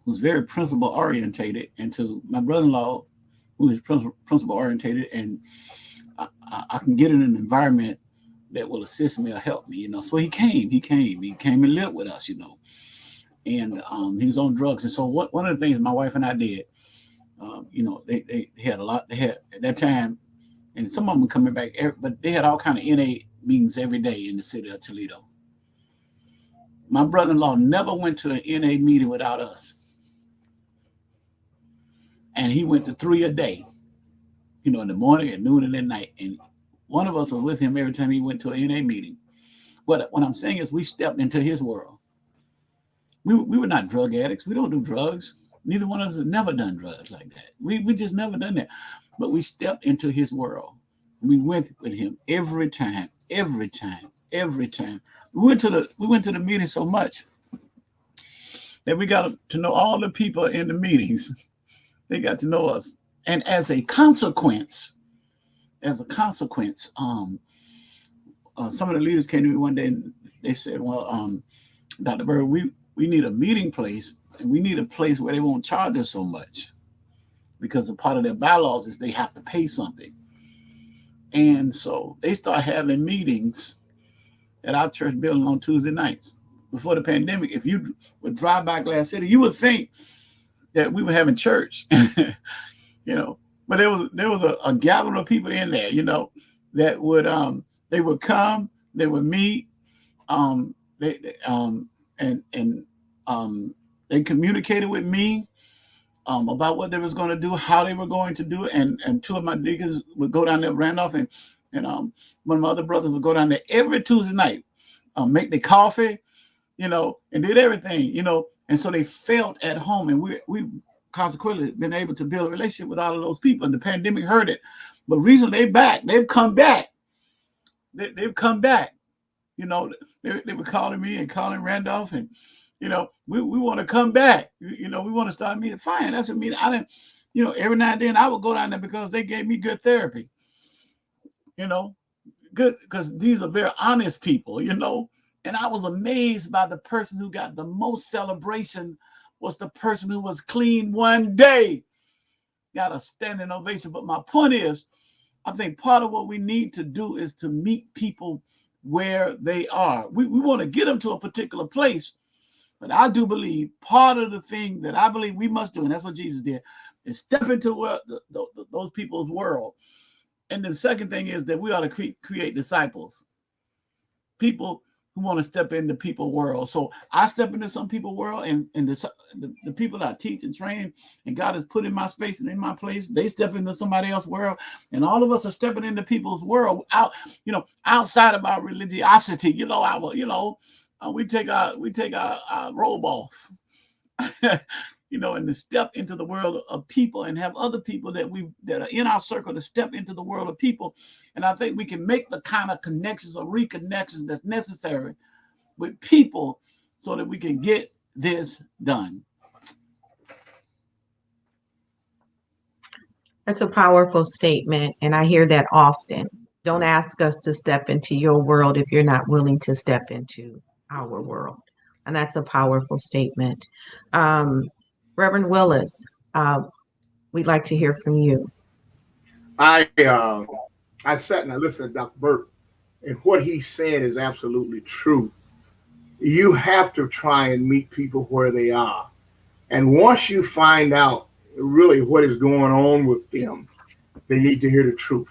who's very principle orientated, and to my brother-in-law, who is principle orientated, and I can get in an environment that will assist me or help me, you know. So he came and lived with us, you know. And he was on drugs. And so one of the things my wife and I did, you know, they had a lot. They had at that time, and some of them coming back, but they had all kind of NA meetings every day in the city of Toledo. My brother-in-law never went to an NA meeting without us. And he went to 3 a day, you know, in the morning, at noon, and at night. And one of us was with him every time he went to an NA meeting. But what I'm saying is, we stepped into his world. We were not drug addicts. We don't do drugs. Neither one of us has never done drugs like that. We just never done that. But we stepped into his world. We went with him every time. We went to the meeting so much that we got to know all the people in the meetings. They got to know us. And as a consequence, some of the leaders came to me one day and they said, well, Dr. Birt, we need a meeting place, and we need a place where they won't charge us so much, because a part of their bylaws is they have to pay something. And so they start having meetings at our church building on Tuesday nights. Before the pandemic, if you would drive by Glass City, you would think that we were having church, you know. But there was a gathering of people in there, you know, that would they would come, they would meet, they communicated with me about what they was going to do, how they were going to do it, and 2 of my deacons would go down there, Randolph, and one of my other brothers would go down there every Tuesday night, make the coffee, you know, and did everything, you know, and so they felt at home, and we consequently been able to build a relationship with all of those people. And the pandemic hurt it, but recently they've come back. They've come back. You know, they were calling me and calling Randolph, and you know, we want to come back. You know, we want to start meeting. Fine, that's what I mean. I didn't, you know, every now and then I would go down there because they gave me good therapy. You know, good, because these are very honest people. You know, and I was amazed by the person who got the most celebration was the person who was clean one day. Got a standing ovation. But my point is, I think part of what we need to do is to meet people where they are. We want to get them to a particular place. But I do believe part of the thing that I believe we must do, and that's what Jesus did, is step into those people's world. And the second thing is that we ought to create disciples. People who want to step into people's world. So I step into some people's world, and the people that I teach and train, and God has put in my space and in my place, they step into somebody else's world, and all of us are stepping into people's world outside of our religiosity. You know, we take our robe off, you know, and to step into the world of people, and have other people that are in our circle to step into the world of people. And I think we can make the kind of connections or reconnections that's necessary with people so that we can get this done. That's a powerful statement, and I hear that often. Don't ask us to step into your world if you're not willing to step into our world. And that's a powerful statement. Reverend Willis, we'd like to hear from you. I sat and I listened to Dr. Birt, and what he said is absolutely true. You have to try and meet people where they are. And once you find out really what is going on with them, they need to hear the truth.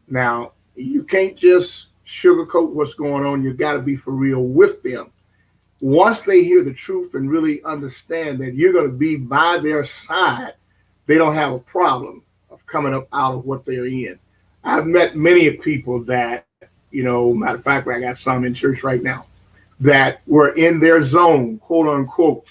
Now, you can't just sugarcoat what's going on. You got to be for real with them. Once they hear the truth and really understand that you're going to be by their side, they don't have a problem of coming up out of what they're in. I've met many people that, matter of fact, I got some in church right now that were in their zone, quote unquote,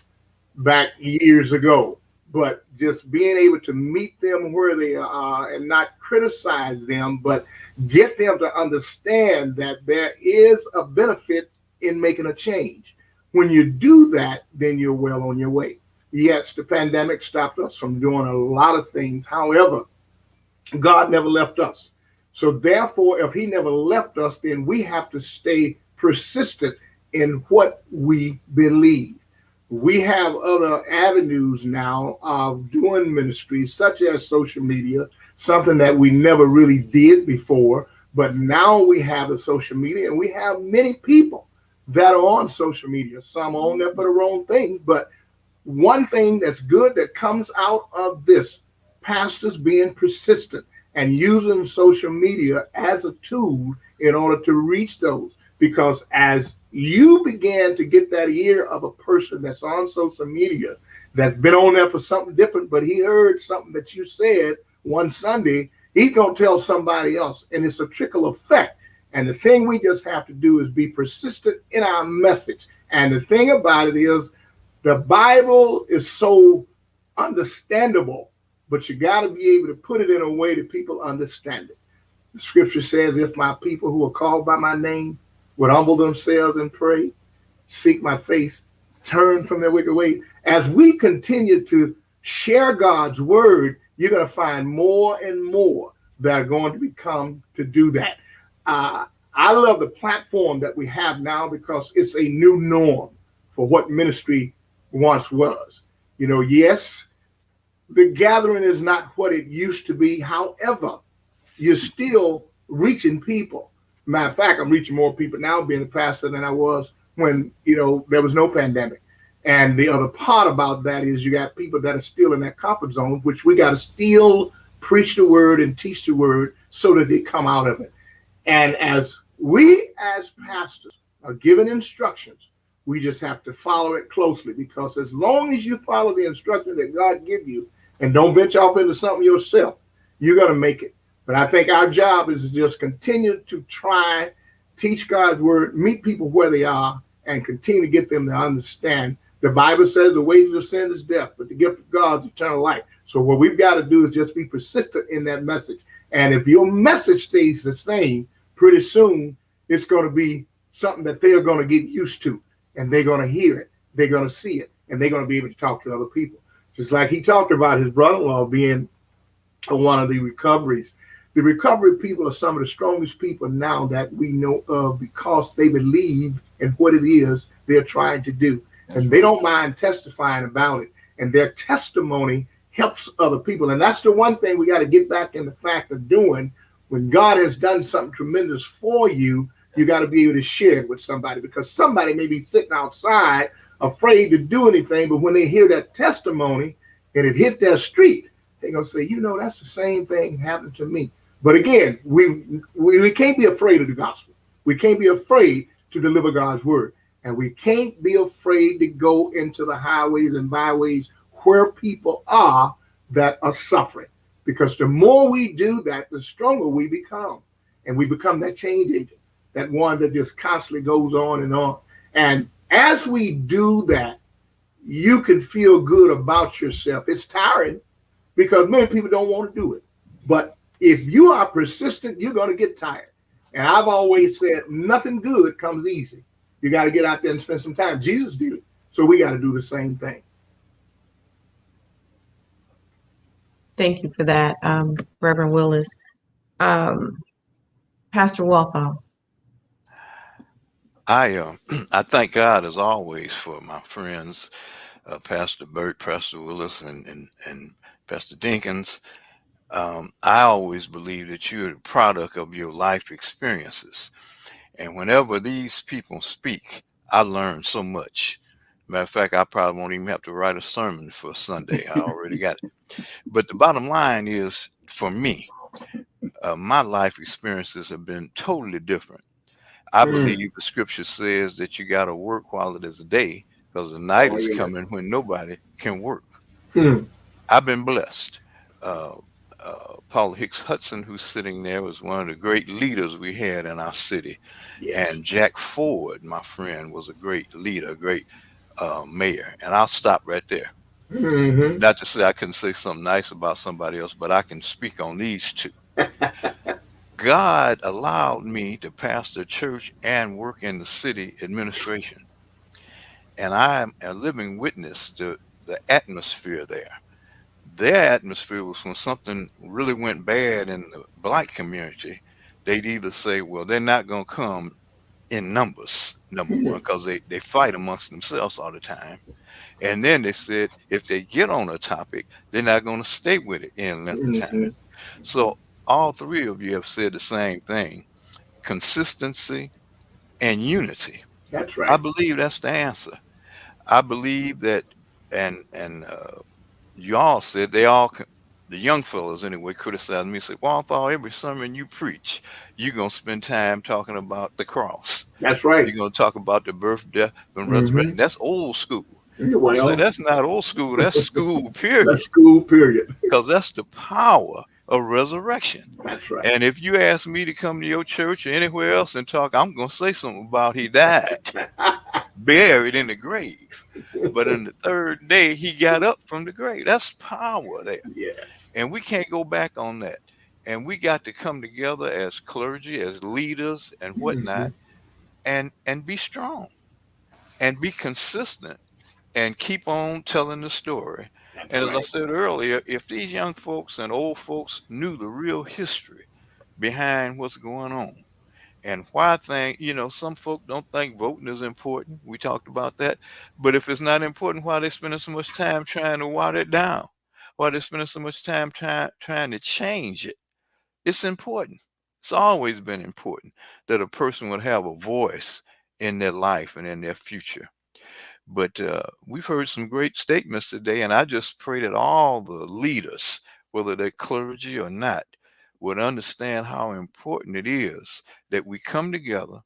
back years ago. But just being able to meet them where they are and not criticize them, but get them to understand that there is a benefit in making a change. When you do that, then you're well on your way. Yes, the pandemic stopped us from doing a lot of things. However, God never left us. So therefore, if he never left us, then we have to stay persistent in what we believe. We have other avenues now of doing ministry, such as social media, something that we never really did before. But now we have the social media, and we have many people that are on social media. Some on there for the wrong thing. But one thing that's good that comes out of this, pastors being persistent and using social media as a tool in order to reach those. Because as you began to get that ear of a person that's on social media, that's been on there for something different, but he heard something that you said one Sunday, he's going to tell somebody else. And it's a trickle effect. And the thing we just have to do is be persistent in our message. And the thing about it is, the Bible is so understandable, but you got to be able to put it in a way that people understand it. The scripture says, if my people who are called by my name would humble themselves and pray, seek my face, turn from their wicked way. As we continue to share God's word, you're going to find more and more that are going to become to do that. I love the platform that we have now because it's a new norm for what ministry once was. Yes, the gathering is not what it used to be. However, you're still reaching people. Matter of fact, I'm reaching more people now being a pastor than I was when, there was no pandemic. And the other part about that is you got people that are still in that comfort zone, which we got to still preach the word and teach the word so that they come out of it. And as we as pastors are given instructions, we just have to follow it closely, because as long as you follow the instructions that God gives you and don't venture off into something yourself, you're going to make it. But I think our job is to just continue to try, teach God's word, meet people where they are, and continue to get them to understand. The Bible says the wages of sin is death, but the gift of God is eternal life. So what we've got to do is just be persistent in that message. And if your message stays the same, pretty soon it's going to be something that they're going to get used to, and they're going to hear it, they're going to see it, and they're going to be able to talk to other people. Just like he talked about his brother-in-law being one of the recoveries. The recovery people are some of the strongest people now that we know of, because they believe in what it is they're trying to do. And they don't mind testifying about it. And their testimony helps other people. And that's the one thing we got to get back in the fact of doing. When God has done something tremendous for you, you got to be able to share it with somebody, because somebody may be sitting outside afraid to do anything. But when they hear that testimony and it hit their street, they're going to say, that's the same thing happened to me. But again, we can't be afraid of the gospel. We can't be afraid to deliver God's word. And we can't be afraid to go into the highways and byways where people are that are suffering. Because the more we do that, the stronger we become. And we become that change agent, that one that just constantly goes on and on. And as we do that, you can feel good about yourself. It's tiring because many people don't want to do it. But if you are persistent, you're going to get tired. And I've always said nothing good comes easy. You got to get out there and spend some time. Jesus did it. So we got to do the same thing. Thank you for that, Reverend Willis. Pastor Pastor Walthall. I I thank God as always for my friends, Pastor Birt, Pastor Willis, and Pastor Dinkins. I always believe that you're the product of your life experiences. And whenever these people speak, I learn so much. Matter of fact, I probably won't even have to write a sermon for Sunday. I already got it. But the bottom line is, for me, my life experiences have been totally different. I believe the scripture says that you got to work while it is day because the night Oh, is yeah. coming when nobody can work. Mm. I've been blessed. Uh, Paula Hicks Hudson, who's sitting there, was one of the great leaders we had in our city. Yes. And Jack Ford, my friend, was a great leader, a great mayor. And I'll stop right there. Mm-hmm. Not to say I couldn't say something nice about somebody else, but I can speak on these two. God allowed me to pastor a church and work in the city administration. And I am a living witness to the atmosphere there. Their atmosphere was when something really went bad in the black community, they'd either say, well, they're not going to come in numbers, number one, because they fight amongst themselves all the time. And then they said, if they get on a topic, they're not going to stay with it any length of time. Mm-hmm. So all three of you have said the same thing: consistency and unity. That's I right. believe that's the answer. I believe that, and you all said they all, the young fellows anyway, criticized me. Said, Walthall, every sermon you preach, you're gonna spend time talking about the cross. That's right. You're gonna talk about the birth, death, and Mm-hmm. resurrection. That's old school. I said, Well, that's not old school. That's school, that's period. school, period. Because that's the power of resurrection. That's right. And if you ask me to come to your church or anywhere else and talk, I'm gonna say something about he died, buried in the grave. But on the third day, he got up from the grave. That's power there. Yes. And we can't go back on that. And we got to come together as clergy, as leaders and whatnot, and be strong and be consistent and keep on telling the story. That's And as I right. said earlier, if these young folks and old folks knew the real history behind what's going on, and why some folk don't think voting is important. We talked about that. But if it's not important, why are they spending so much time trying to water it down? Why are they spending so much time trying to change it? It's important. It's always been important that a person would have a voice in their life and in their future. But we've heard some great statements today, and I just pray that all the leaders, whether they're clergy or not, would understand how important it is that we come together,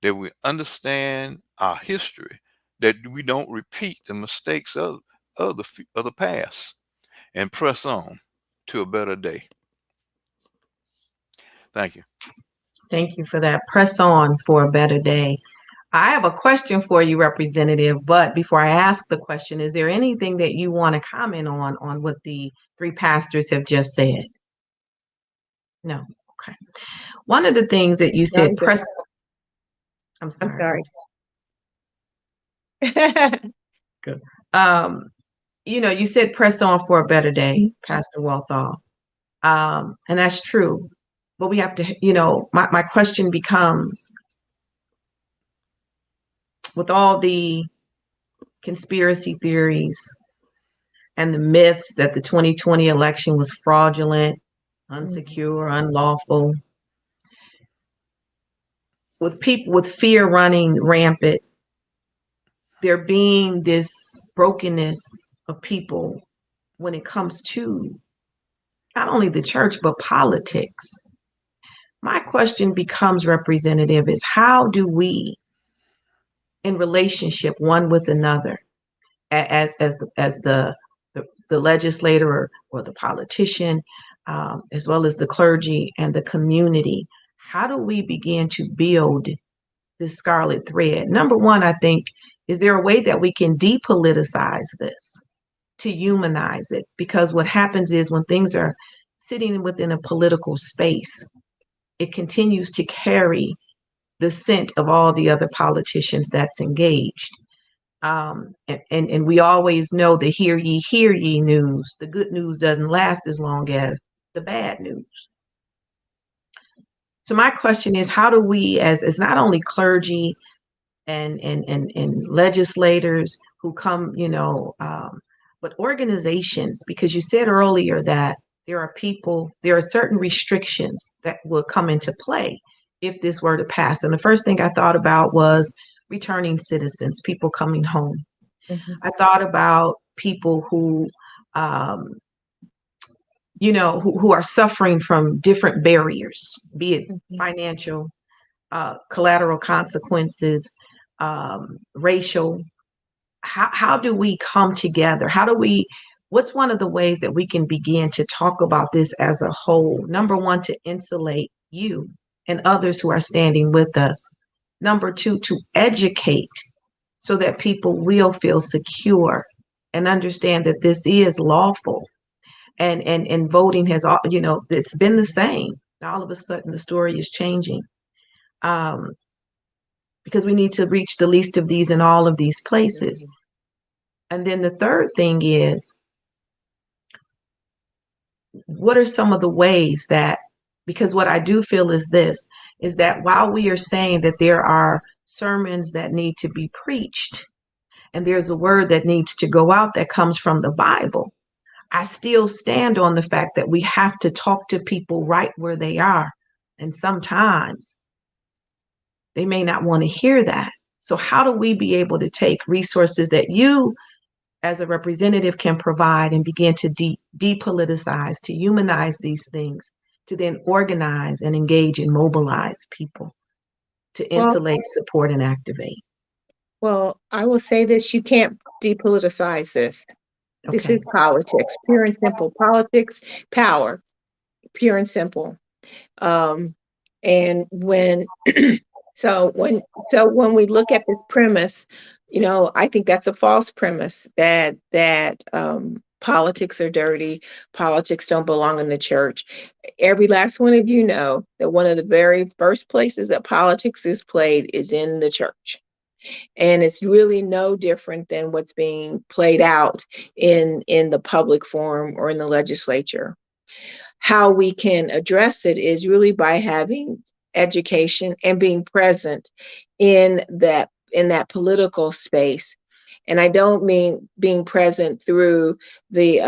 that we understand our history, that we don't repeat the mistakes of the past, and press on to a better day. Thank you. Thank you for that. Press on for a better day. I have a question for you, Representative, but before I ask the question, is there anything that you want to comment on what the three pastors have just said? No. Okay. One of the things that you said, I'm sorry. Good. You said press on for a better day, Pastor Walthall. And that's true. But we have to, my question becomes, with all the conspiracy theories and the myths that the 2020 election was fraudulent, unsecure, unlawful, with people with fear running rampant, there being this brokenness of people when it comes to not only the church, but politics. My question becomes, Representative, is how do we, in relationship one with another, as the legislator or the politician, as well as the clergy and the community, how do we begin to build this scarlet thread? Number one, I think, is there a way that we can depoliticize this, to humanize it? Because what happens is when things are sitting within a political space, it continues to carry the scent of all the other politicians that's engaged. And we always know the hear ye news. The good news doesn't last as long as the bad news. So my question is, how do we, as not only clergy and legislators who come, but organizations, because you said earlier that there are certain restrictions that will come into play if this were to pass. And the first thing I thought about was returning citizens, people coming home. Mm-hmm. I thought about people who, who are suffering from different barriers, be it financial, collateral consequences, racial. How do we come together? What's one of the ways that we can begin to talk about this as a whole? Number one, to insulate you and others who are standing with us. Number two, to educate so that people will feel secure and understand that this is lawful. And voting has, it's been the same. All of a sudden, the story is changing. Because we need to reach the least of these in all of these places. And then the third thing is, what are some of the ways that, because what I do feel is this, is that while we are saying that there are sermons that need to be preached, and there's a word that needs to go out that comes from the Bible, I still stand on the fact that we have to talk to people right where they are. And sometimes they may not want to hear that. So how do we be able to take resources that you as a representative can provide and begin to depoliticize, to humanize these things, to then organize and engage and mobilize people to insulate, support, and activate? Well, I will say this, you can't depoliticize this. Okay. This is politics, pure and simple. Politics, power, pure and simple. And when when we look at this premise, I think that's a false premise that politics are dirty, politics don't belong in the church. Every last one of you know that one of the very first places that politics is played is in the church. And it's really no different than what's being played out in the public forum or in the legislature. How we can address it is really by having education and being present in that political space. And I don't mean being present through the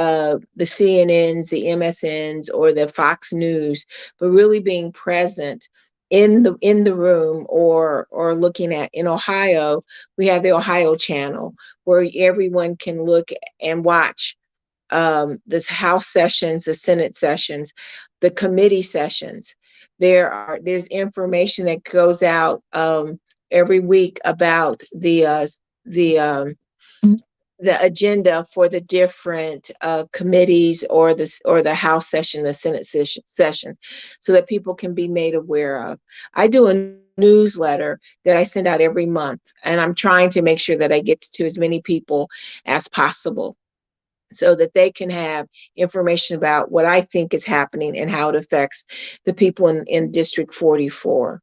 CNNs, the MSNs, or the Fox News, but really being present in the room, or looking at, in Ohio, we have the Ohio channel where everyone can look and watch the House sessions, the Senate sessions, the committee sessions. There's information that goes out every week about the agenda for the different committees, or the House session, the Senate session, so that people can be made aware of. I do a newsletter that I send out every month, and I'm trying to make sure that I get to as many people as possible, so that they can have information about what I think is happening and how it affects the people in District 44.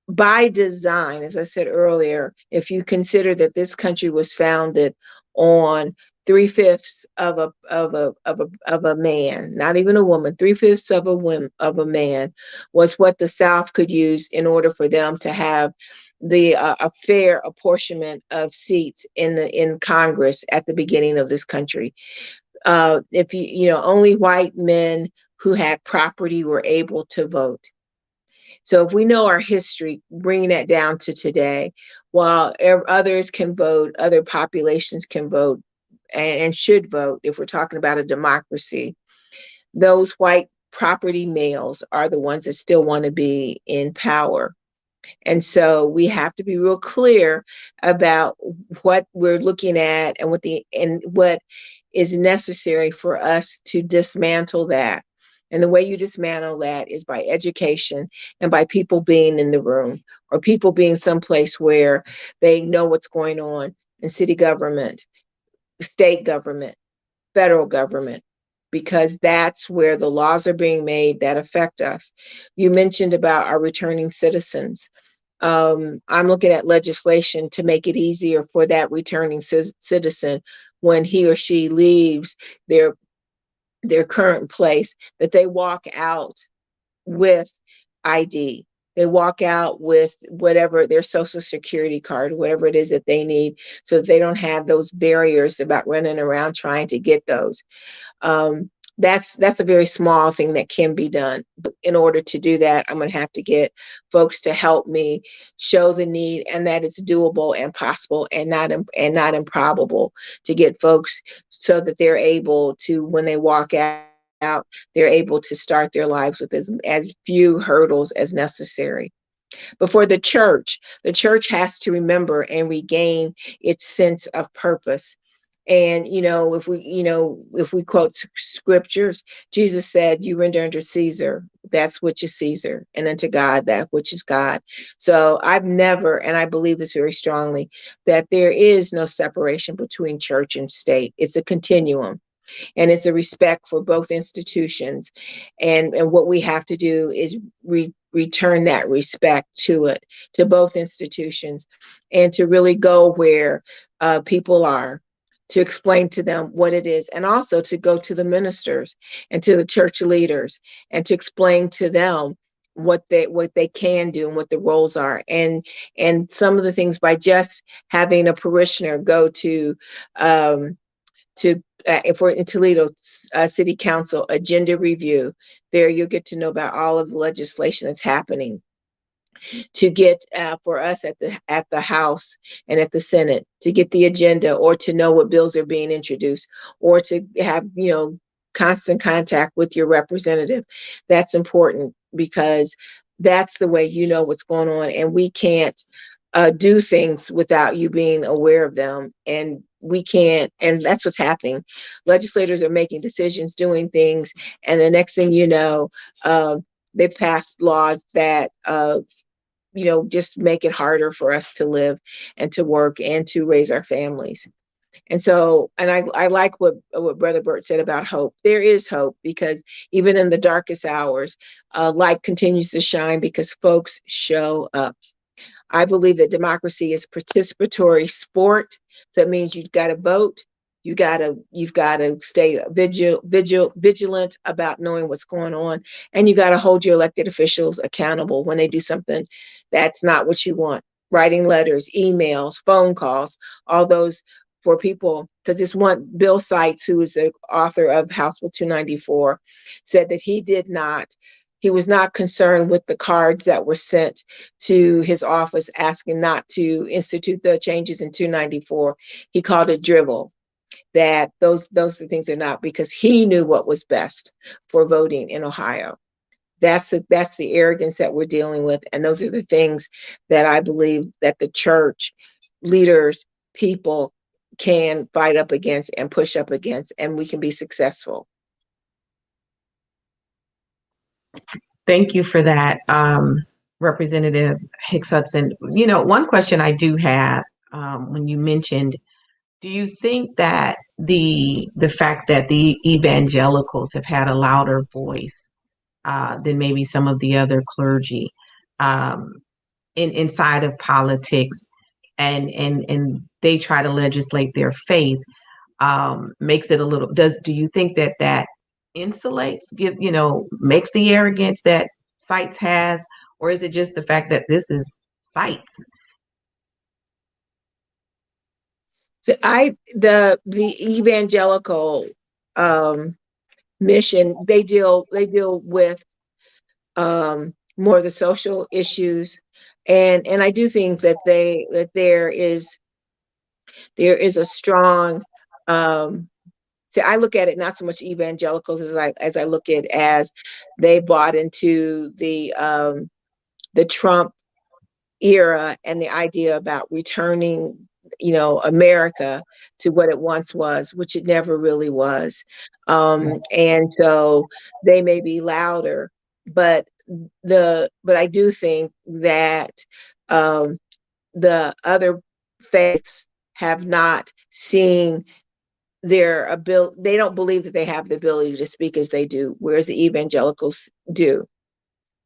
By design, as I said earlier, if you consider that this country was founded on 3/5 of a man, not even a woman, 3/5 of a man was what the South could use in order for them to have a fair apportionment of seats in Congress at the beginning of this country. If only white men who had property were able to vote. So if we know our history, bringing that down to today, while others can vote, other populations can vote and should vote, if we're talking about a democracy, those white property males are the ones that still want to be in power. And so we have to be real clear about what we're looking at and what is necessary for us to dismantle that. And the way you dismantle that is by education and by people being in the room, or people being someplace where they know what's going on in city government, state government, federal government, because that's where the laws are being made that affect us. You mentioned about our returning citizens. I'm looking at legislation to make it easier for that returning citizen, when he or she leaves their current place, that they walk out with ID. They walk out with whatever their social security card, whatever it is that they need, so that they don't have those barriers about running around trying to get those. That's a very small thing that can be done. But in order to do that, I'm going to have to get folks to help me show the need, and that it's doable and possible, and not improbable, to get folks so that they're able to, when they walk out, they're able to start their lives with as few hurdles as necessary. But for the church has to remember and regain its sense of purpose. And if we quote scriptures, Jesus said, "You render unto Caesar that which is Caesar, and unto God that which is God." So I've never, and I believe this very strongly, that there is no separation between church and state. It's a continuum. And it's a respect for both institutions. And what we have to do is return that respect to both institutions, and to really go where people are, to explain to them what it is, and also to go to the ministers and to the church leaders and to explain to them what they can do and what the roles are, and some of the things, by just having a parishioner go to if we're in Toledo City Council agenda review, there you'll get to know about all of the legislation that's happening. To get for us at the House and at the Senate, to get the agenda, or to know what bills are being introduced, or to have constant contact with your representative. That's important, because that's the way you know what's going on, and we can't do things without you being aware of them. And we can't, and that's what's happening. Legislators are making decisions, doing things, and the next thing you know, they passed laws that just make it harder for us to live and to work and to raise our families. And so, and I like what Brother Birt said about hope. There is hope, because even in the darkest hours, light continues to shine because folks show up. I believe that democracy is participatory sport. So that means you've got to vote. You've got to stay vigilant about knowing what's going on, and you got to hold your elected officials accountable when they do something that's not what you want. Writing letters, emails, phone calls, all those for people. Because this one, Bill Seitz, who is the author of House Bill 294, said that he was not concerned with the cards that were sent to his office asking not to institute the changes in 294. He called it drivel. That those things are not, because he knew what was best for voting in Ohio. That's the arrogance that we're dealing with, and those are the things that I believe that the church leaders, people, can fight up against and push up against, and we can be successful. Thank you for that, Representative Hicks Hudson. One question I do have, when you mentioned, do you think that the fact that the evangelicals have had a louder voice than maybe some of the other clergy inside of politics, and they try to legislate their faith, makes it a little, do you think that insulates, makes the arrogance that Seitz has, or is it just the fact that this is Seitz? So the evangelical mission, they deal with more of the social issues, and I do think that there is a strong so I look at it not so much evangelicals as I look at it as they bought into the Trump era and the idea about returning America to what it once was, which it never really was. And so they may be louder, but I do think that the other faiths have not seen their ability. They don't believe that they have the ability to speak as they do, whereas the evangelicals do.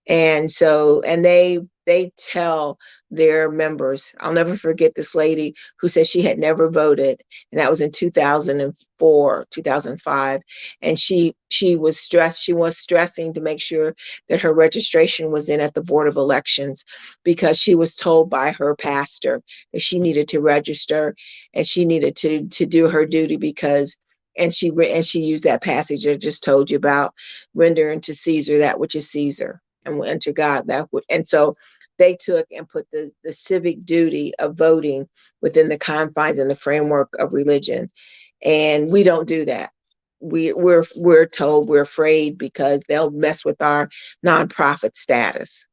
And so, and they they tell their members. I'll never forget this lady who said she had never voted, and that was in 2004, 2005. And she was stressed. She was stressing to make sure that her registration was in at the Board of Elections, because she was told by her pastor that she needed to register and she needed to do her duty, because and she used that passage I just told you about, render unto Caesar that which is Caesar, and unto God that which. And so they took and put the civic duty of voting within the confines and the framework of religion. And we don't do that. We're told, we're afraid because they'll mess with our nonprofit status.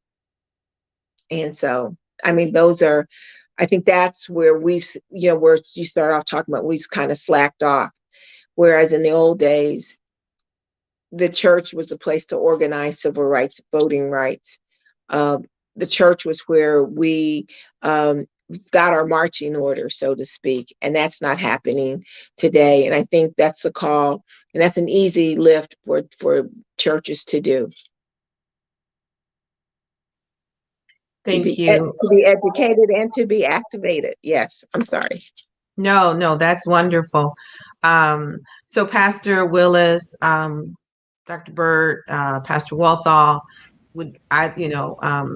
And so, I mean, I think that's where where you start off talking about we've kind of slacked off. Whereas in the old days, the church was a place to organize civil rights, voting rights. The church was where we got our marching order, so to speak, and that's not happening today. And I think that's the call, and that's an easy lift for churches to do. Thank you. To be educated and to be activated. Yes, I'm sorry. No, that's wonderful. So Pastor Willis, Dr. Birt, Pastor Walthall,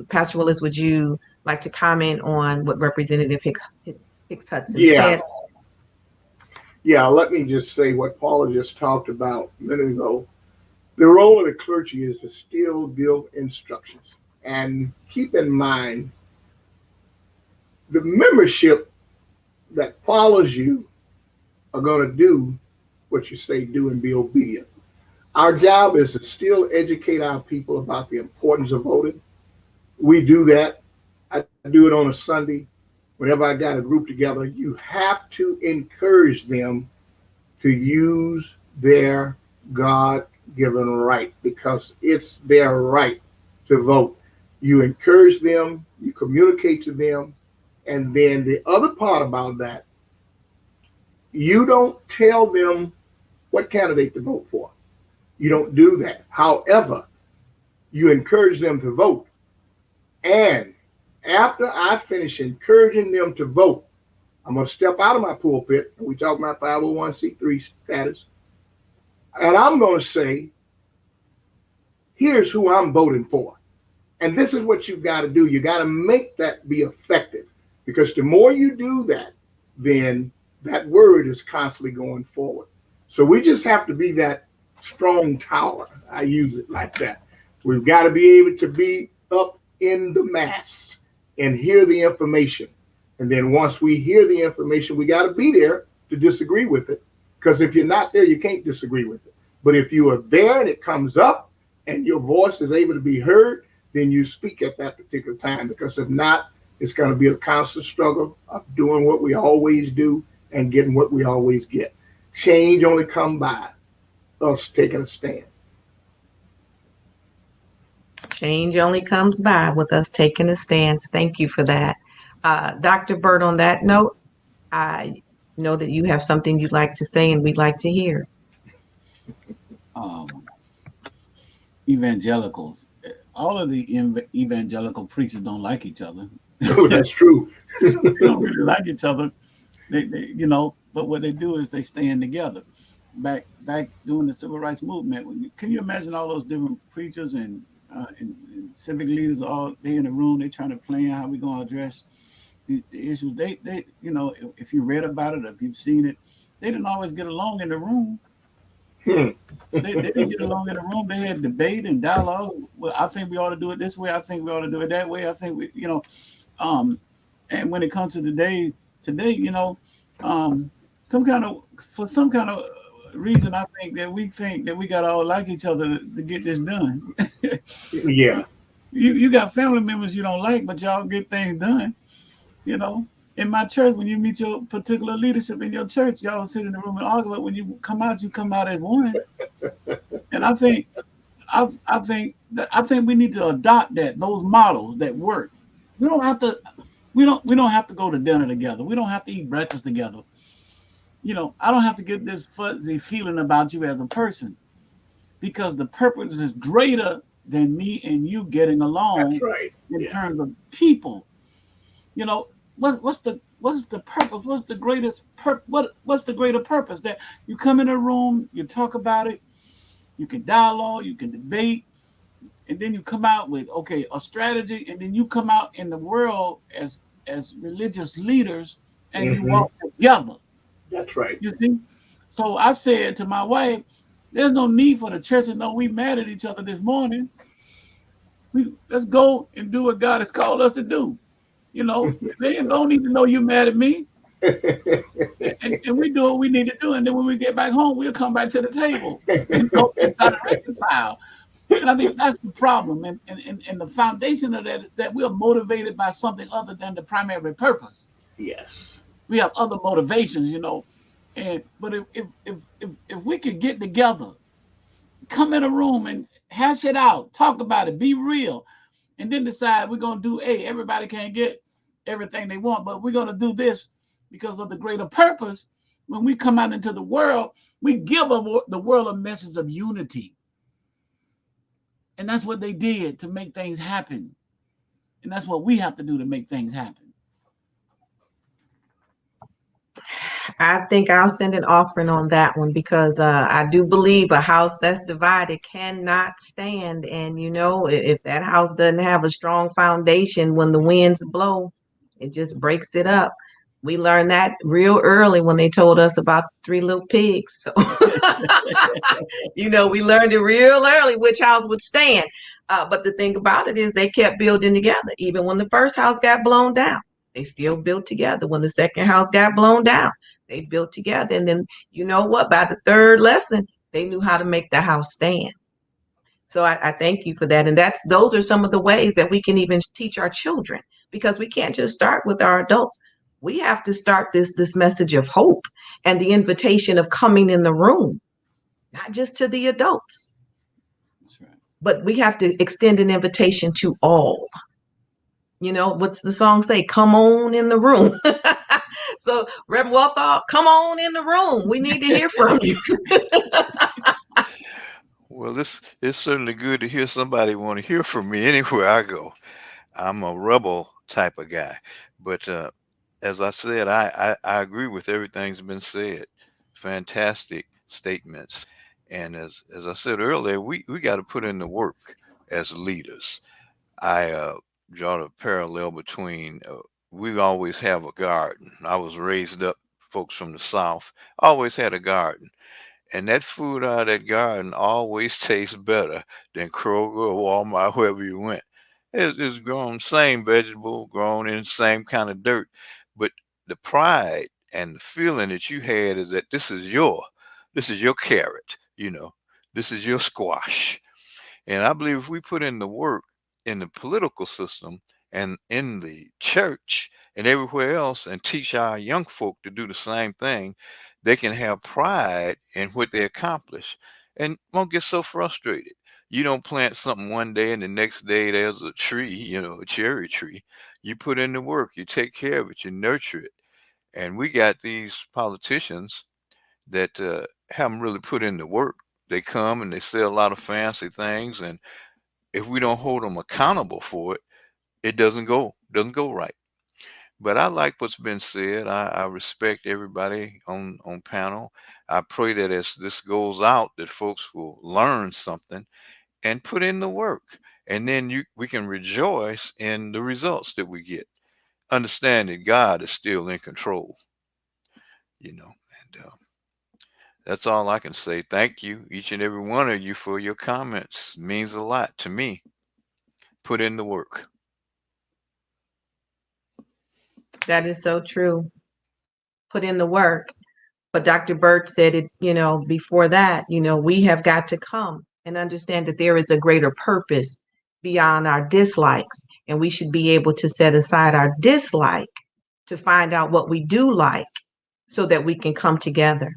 Pastor Willis, would you like to comment on what Representative Hicks Hudson said? Yeah, let me just say what Paula just talked about a minute ago. The role of the clergy is to still give instructions. And keep in mind, the membership that follows you are going to do what you say do and be obedient. Our job is to still educate our people about the importance of voting. We do that. I do it on a Sunday. Whenever I got a group together, you have to encourage them to use their God-given right, because it's their right to vote. You encourage them, you communicate to them, and then the other part about that, you don't tell them what candidate to vote for. You don't do that. However, you encourage them to vote. And after I finish encouraging them to vote, I'm going to step out of my pulpit, and we talk about 501c3 status, and I'm going to say, here's who I'm voting for. And this is what you've got to do. You got to make that be effective, because the more you do that, then that word is constantly going forward. So we just have to be that strong tower. I use it like that. We've got to be able to be up in the mass and hear the information. And then once we hear the information, we got to be there to disagree with it. Because if you're not there, you can't disagree with it. But if you are there and it comes up and your voice is able to be heard, then you speak at that particular time. Because if not, it's going to be a constant struggle of doing what we always do and getting what we always get. Change only comes by us taking a stand. Change only comes by with us taking a stance. Thank you for that. Dr. Birt, on that note, I know that you have something you'd like to say and we'd like to hear. Evangelicals, all of the evangelical preachers don't like each other. Oh, that's true. They don't really like each other. They but what they do is they stand together. Back during the civil rights movement, can you imagine all those different preachers and civic leaders all day in the room? They trying to plan how we gonna address the issues. They if you read about it, if you've seen it, they didn't always get along in the room. They didn't get along in the room. They had debate and dialogue. Well, I think we ought to do it this way. I think we ought to do it that way. I think we, and when it comes to today, some kind of reason, I think that we got to all like each other to get this done. Yeah. You got family members you don't like, but y'all get things done. In my church, when you meet your particular leadership in your church, y'all sit in the room and argue. But when you come out as one. And I think we need to adopt those models that work. We don't have to go to dinner together. We don't have to eat breakfast together. I don't have to get this fuzzy feeling about you as a person, because the purpose is greater than me and you getting along. That's right. in terms of people. You know, what's the purpose? What's the greatest what's the greater purpose? That you come in a room, you talk about it, you can dialogue, you can debate, and then you come out with a strategy, and then you come out in the world as religious leaders, and you walk together. That's right. You see? So I said to my wife, there's no need for the church to know we mad at each other this morning. Let's go and do what God has called us to do. You know, they don't need to know you mad at me. and we do what we need to do. And then when we get back home, we'll come back to the table and try to reconcile. And I think that's the problem. And the foundation of that is that we are motivated by something other than the primary purpose. Yes. We have other motivations, you know. But if we could get together, come in a room and hash it out, talk about it, be real, and then decide we're going to do everybody can't get everything they want, but we're going to do this because of the greater purpose. When we come out into the world, we give the world a message of unity. And that's what they did to make things happen. And that's what we have to do to make things happen. I think I'll send an offering on that one because I do believe a house that's divided cannot stand. And, you know, if that house doesn't have a strong foundation, when the winds blow, it just breaks it up. We learned that real early when they told us about 3 little pigs. So, you know, we learned it real early which house would stand. But the thing about it is they kept building together. Even when the first house got blown down, they still built together. When the second house got blown down, they built together. And then, you know what? By the third lesson, they knew how to make the house stand. So I thank you for that. And those are some of the ways that we can even teach our children, because we can't just start with our adults. We have to start this message of hope and the invitation of coming in the room, not just to the adults. That's right. But we have to extend an invitation to all. You know, what's the song say? Come on in the room. So, Reverend Walthall, come on in the room. We need to hear from you. Well, it's certainly good to hear somebody want to hear from me anywhere I go. I'm a rebel type of guy. But as I said, I agree with everything that's been said. Fantastic statements. And as I said earlier, we got to put in the work as leaders. I draw the parallel between we always have a garden. I was raised up, folks from the South, always had a garden. And that food out of that garden always tastes better than Kroger or Walmart, wherever you went. It's grown same vegetable, grown in the same kind of dirt. But the pride and the feeling that you had is that this is your carrot, you know, this is your squash. And I believe if we put in the work in the political system and in the church and everywhere else and teach our young folk to do the same thing, they can have pride in what they accomplish and won't get so frustrated. You don't plant something one day and the next day there's a tree, you know, a cherry tree. You put in the work, you take care of it, you nurture it. And we got these politicians that haven't really put in the work. They come and they say a lot of fancy things, and if we don't hold them accountable for it, it doesn't go right. But I like what's been said. I respect everybody on panel. I pray that as this goes out, that folks will learn something and put in the work, and then we can rejoice in the results that we get. Understand that God is still in control, you know. And that's all I can say. Thank you, each and every one of you, for your comments. It means a lot to me. Put in the work. That is so true. Put in the work. But Dr. Birt said it, you know, before that, you know, we have got to come and understand that there is a greater purpose beyond our dislikes. And we should be able to set aside our dislike to find out what we do like so that we can come together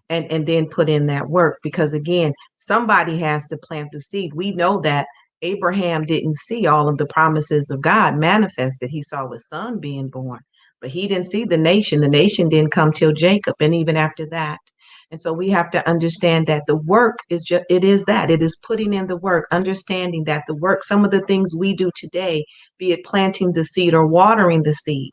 and then put in that work. Because again, somebody has to plant the seed. We know that Abraham didn't see all of the promises of God manifested. He saw his son being born, but he didn't see the nation. The nation didn't come till Jacob, and even after that. And so we have to understand that the work is just, it is putting in the work, understanding that the work, some of the things we do today, be it planting the seed or watering the seed,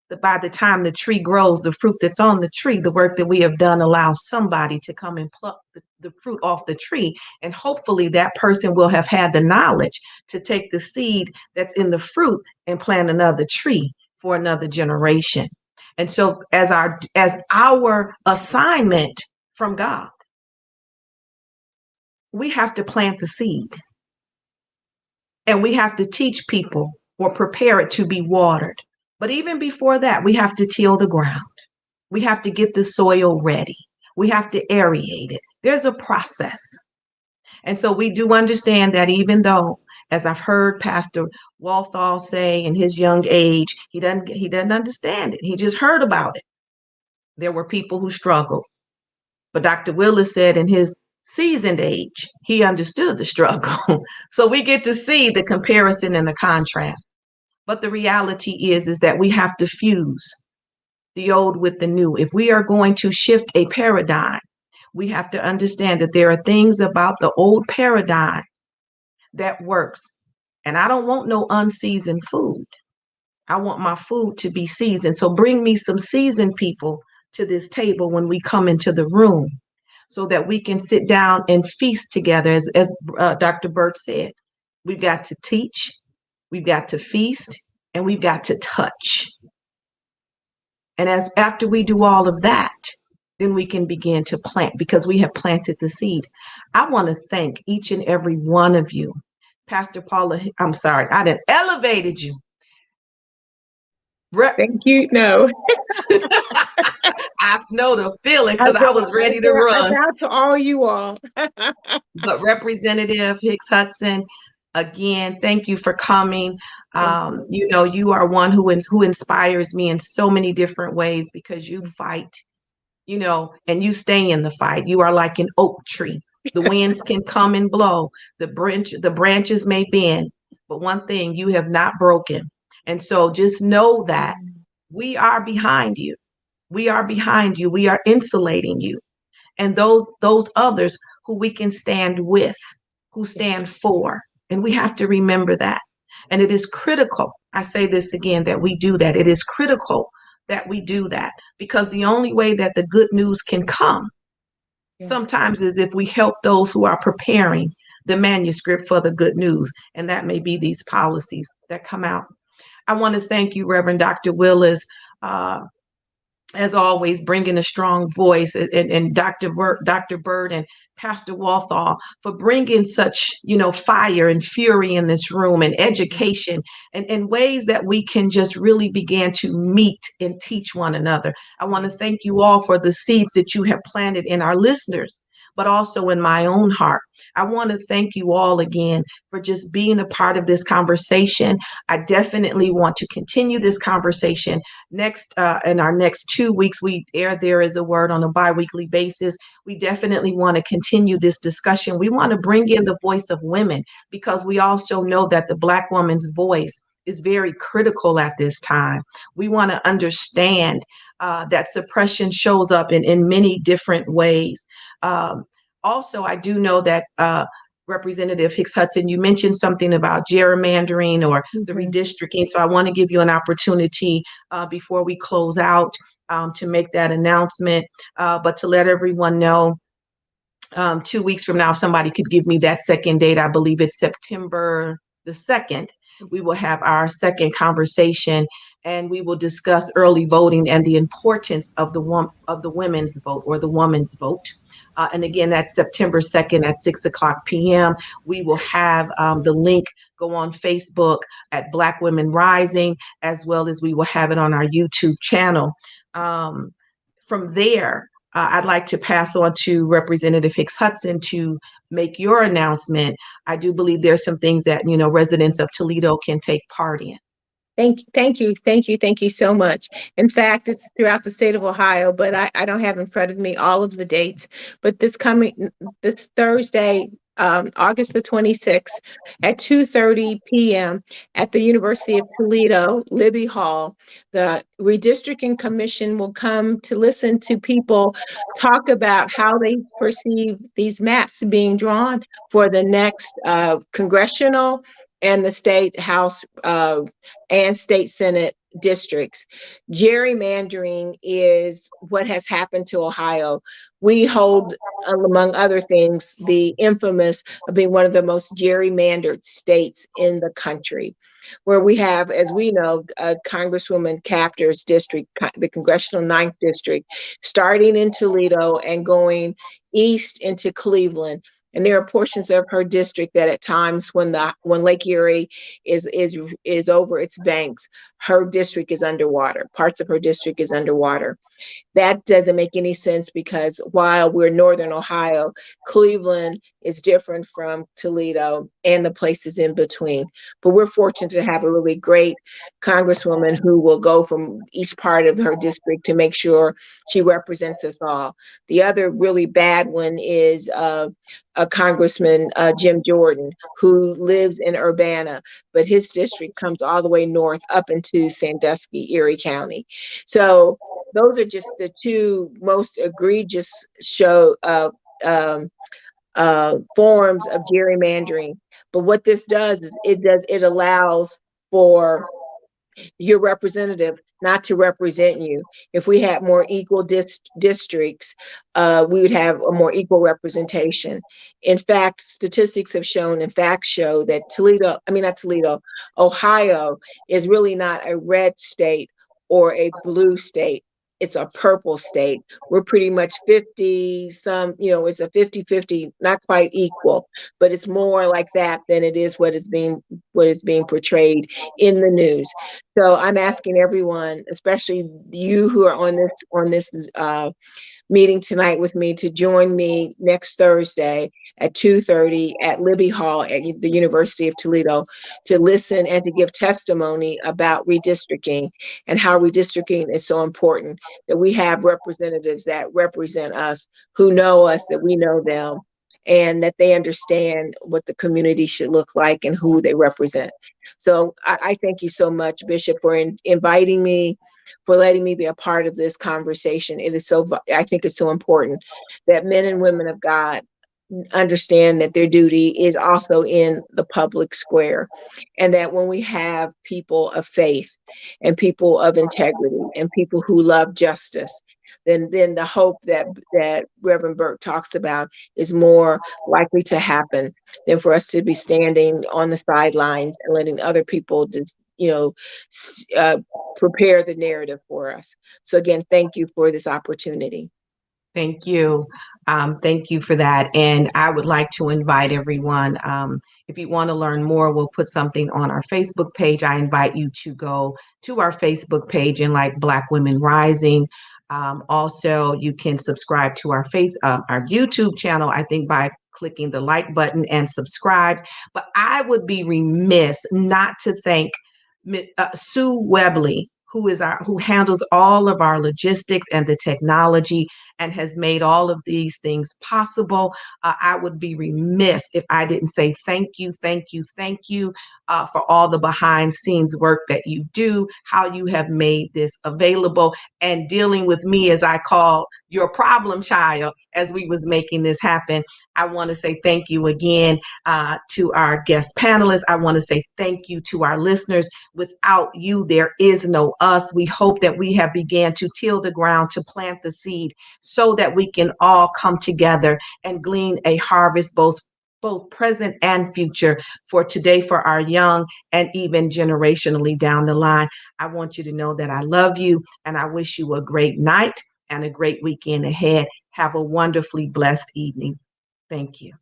that by the time the tree grows, the fruit that's on the tree, the work that we have done allows somebody to come and pluck the fruit off the tree. And hopefully that person will have had the knowledge to take the seed that's in the fruit and plant another tree for another generation. And so as our assignment from God, we have to plant the seed. And we have to teach people or prepare it to be watered. But even before that, we have to till the ground. We have to get the soil ready. We have to aerate it. There's a process. And so we do understand that, even though, as I've heard Pastor Walthall say in his young age, he doesn't understand it. He just heard about it. There were people who struggled. But Dr. Willis said in his seasoned age, he understood the struggle. So we get to see the comparison and the contrast. But the reality is that we have to fuse the old with the new. If we are going to shift a paradigm, we have to understand that there are things about the old paradigm that works. And I don't want no unseasoned food. I want my food to be seasoned. So bring me some seasoned people to this table when we come into the room, so that we can sit down and feast together. As Dr. Birt said, we've got to teach, we've got to feast, and we've got to touch. And after we do all of that, then we can begin to plant, because we have planted the seed. I want to thank each and every one of you. Pastor Paula, I'm sorry, I done elevated you. Thank you. No. I know the feeling, because I was ready to run. Out to all you all. But Representative Hicks Hudson, again, thank you for coming. You are one who inspires me in so many different ways, because you fight, and you stay in the fight. You are like an oak tree. The winds can come and blow. The branches may bend, but one thing, you have not broken. And so just know that we are behind you. We are behind you. We are insulating you. And those others who we can stand with, who stand for. And we have to remember that. And it is critical, I say this again, that we do that. It is critical that we do that, because the only way that the good news can come sometimes is if we help those who are preparing the manuscript for the good news. And that may be these policies that come out. I want to thank you, Reverend Dr. Willis, as always, bringing a strong voice, and Dr. Birt and Pastor Walthall for bringing such, fire and fury in this room, and education, and ways that we can just really begin to meet and teach one another. I want to thank you all for the seeds that you have planted in our listeners, but also in my own heart. I want to thank you all again for just being a part of this conversation. I definitely want to continue this conversation next. In our next 2 weeks, we air There Is a Word on a bi-weekly basis. We definitely want to continue this discussion. We want to bring in the voice of women, because we also know that the Black woman's voice is very critical at this time. We want to understand that suppression shows up in many different ways. Also, I do know that Representative Hicks Hudson, you mentioned something about gerrymandering or the redistricting. So I want to give you an opportunity before we close out to make that announcement, but to let everyone know 2 weeks from now, if somebody could give me that second date, I believe it's September the 2nd. We will have our second conversation, and we will discuss early voting and the importance of the women's vote, or the woman's vote. And again, that's September 2nd at 6:00 p.m. We will have the link go on Facebook at Black Women Rising, as well as we will have it on our YouTube channel. From there, I'd like to pass on to Representative Hicks Hudson to make your announcement. I do believe there's some things that, residents of Toledo can take part in. Thank you so much. In fact, it's throughout the state of Ohio, but I don't have in front of me all of the dates. But this Thursday, August the 26th at 2:30 p.m. at the University of Toledo, Libby Hall. The Redistricting Commission will come to listen to people talk about how they perceive these maps being drawn for the next congressional and the state house and state senate districts. Gerrymandering is what has happened to Ohio. We hold, among other things, the infamous of being one of the most gerrymandered states in the country, where we have, as we know, Congresswoman Capter's district, the Congressional 9th District, starting in Toledo and going east into Cleveland. And there are portions of her district that at times when Lake Erie is over its banks, her district is underwater. Parts of her district is underwater. That doesn't make any sense because while we're Northern Ohio, Cleveland is different from Toledo and the places in between. But we're fortunate to have a really great Congresswoman who will go from each part of her district to make sure she represents us all. The other really bad one is a Congressman, Jim Jordan, who lives in Urbana, but his district comes all the way north up into Sandusky, Erie County. So those are just the two most egregious forms of gerrymandering. But what this does is it allows for your representative not to represent you. If we had more equal districts, we would have a more equal representation. In fact, statistics have shown and facts show that Ohio is really not a red state or a blue state. It's a purple state. We're pretty much 50 some, it's a 50-50, not quite equal, but it's more like that than it is what is being portrayed in the news. So I'm asking everyone, especially you who are on this meeting tonight with me, to join me next Thursday at 2:30 at Libby Hall at the University of Toledo to listen and to give testimony about redistricting and how redistricting is so important, that we have representatives that represent us, who know us, that we know them, and that they understand what the community should look like and who they represent. So I thank you so much, Bishop, for inviting me, for letting me be a part of this conversation. I think it's so important that men and women of God understand that their duty is also in the public square, and that when we have people of faith and people of integrity and people who love justice, then the hope that Reverend Birt talks about is more likely to happen than for us to be standing on the sidelines and letting other people just prepare the narrative for us. So again, thank you for this opportunity. Thank you. Thank you for that. And I would like to invite everyone, if you want to learn more, we'll put something on our Facebook page. I invite you to go to our Facebook page and like Black Women Rising. Also, you can subscribe to our YouTube channel, I think by clicking the like button and subscribe. But I would be remiss not to thank Sue Webley, who handles all of our logistics and the technology and has made all of these things possible. I would be remiss if I didn't say thank you for all the behind scenes work that you do, how you have made this available, and dealing with me, as I call your problem child, as we was making this happen. I want to say thank you again to our guest panelists. I want to say thank you to our listeners. Without you, there is no us. We hope that we have began to till the ground, to plant the seed, so that we can all come together and glean a harvest, both present and future, for today, for our young, and even generationally down the line. I want you to know that I love you, and I wish you a great night and a great weekend ahead. Have a wonderfully blessed evening. Thank you.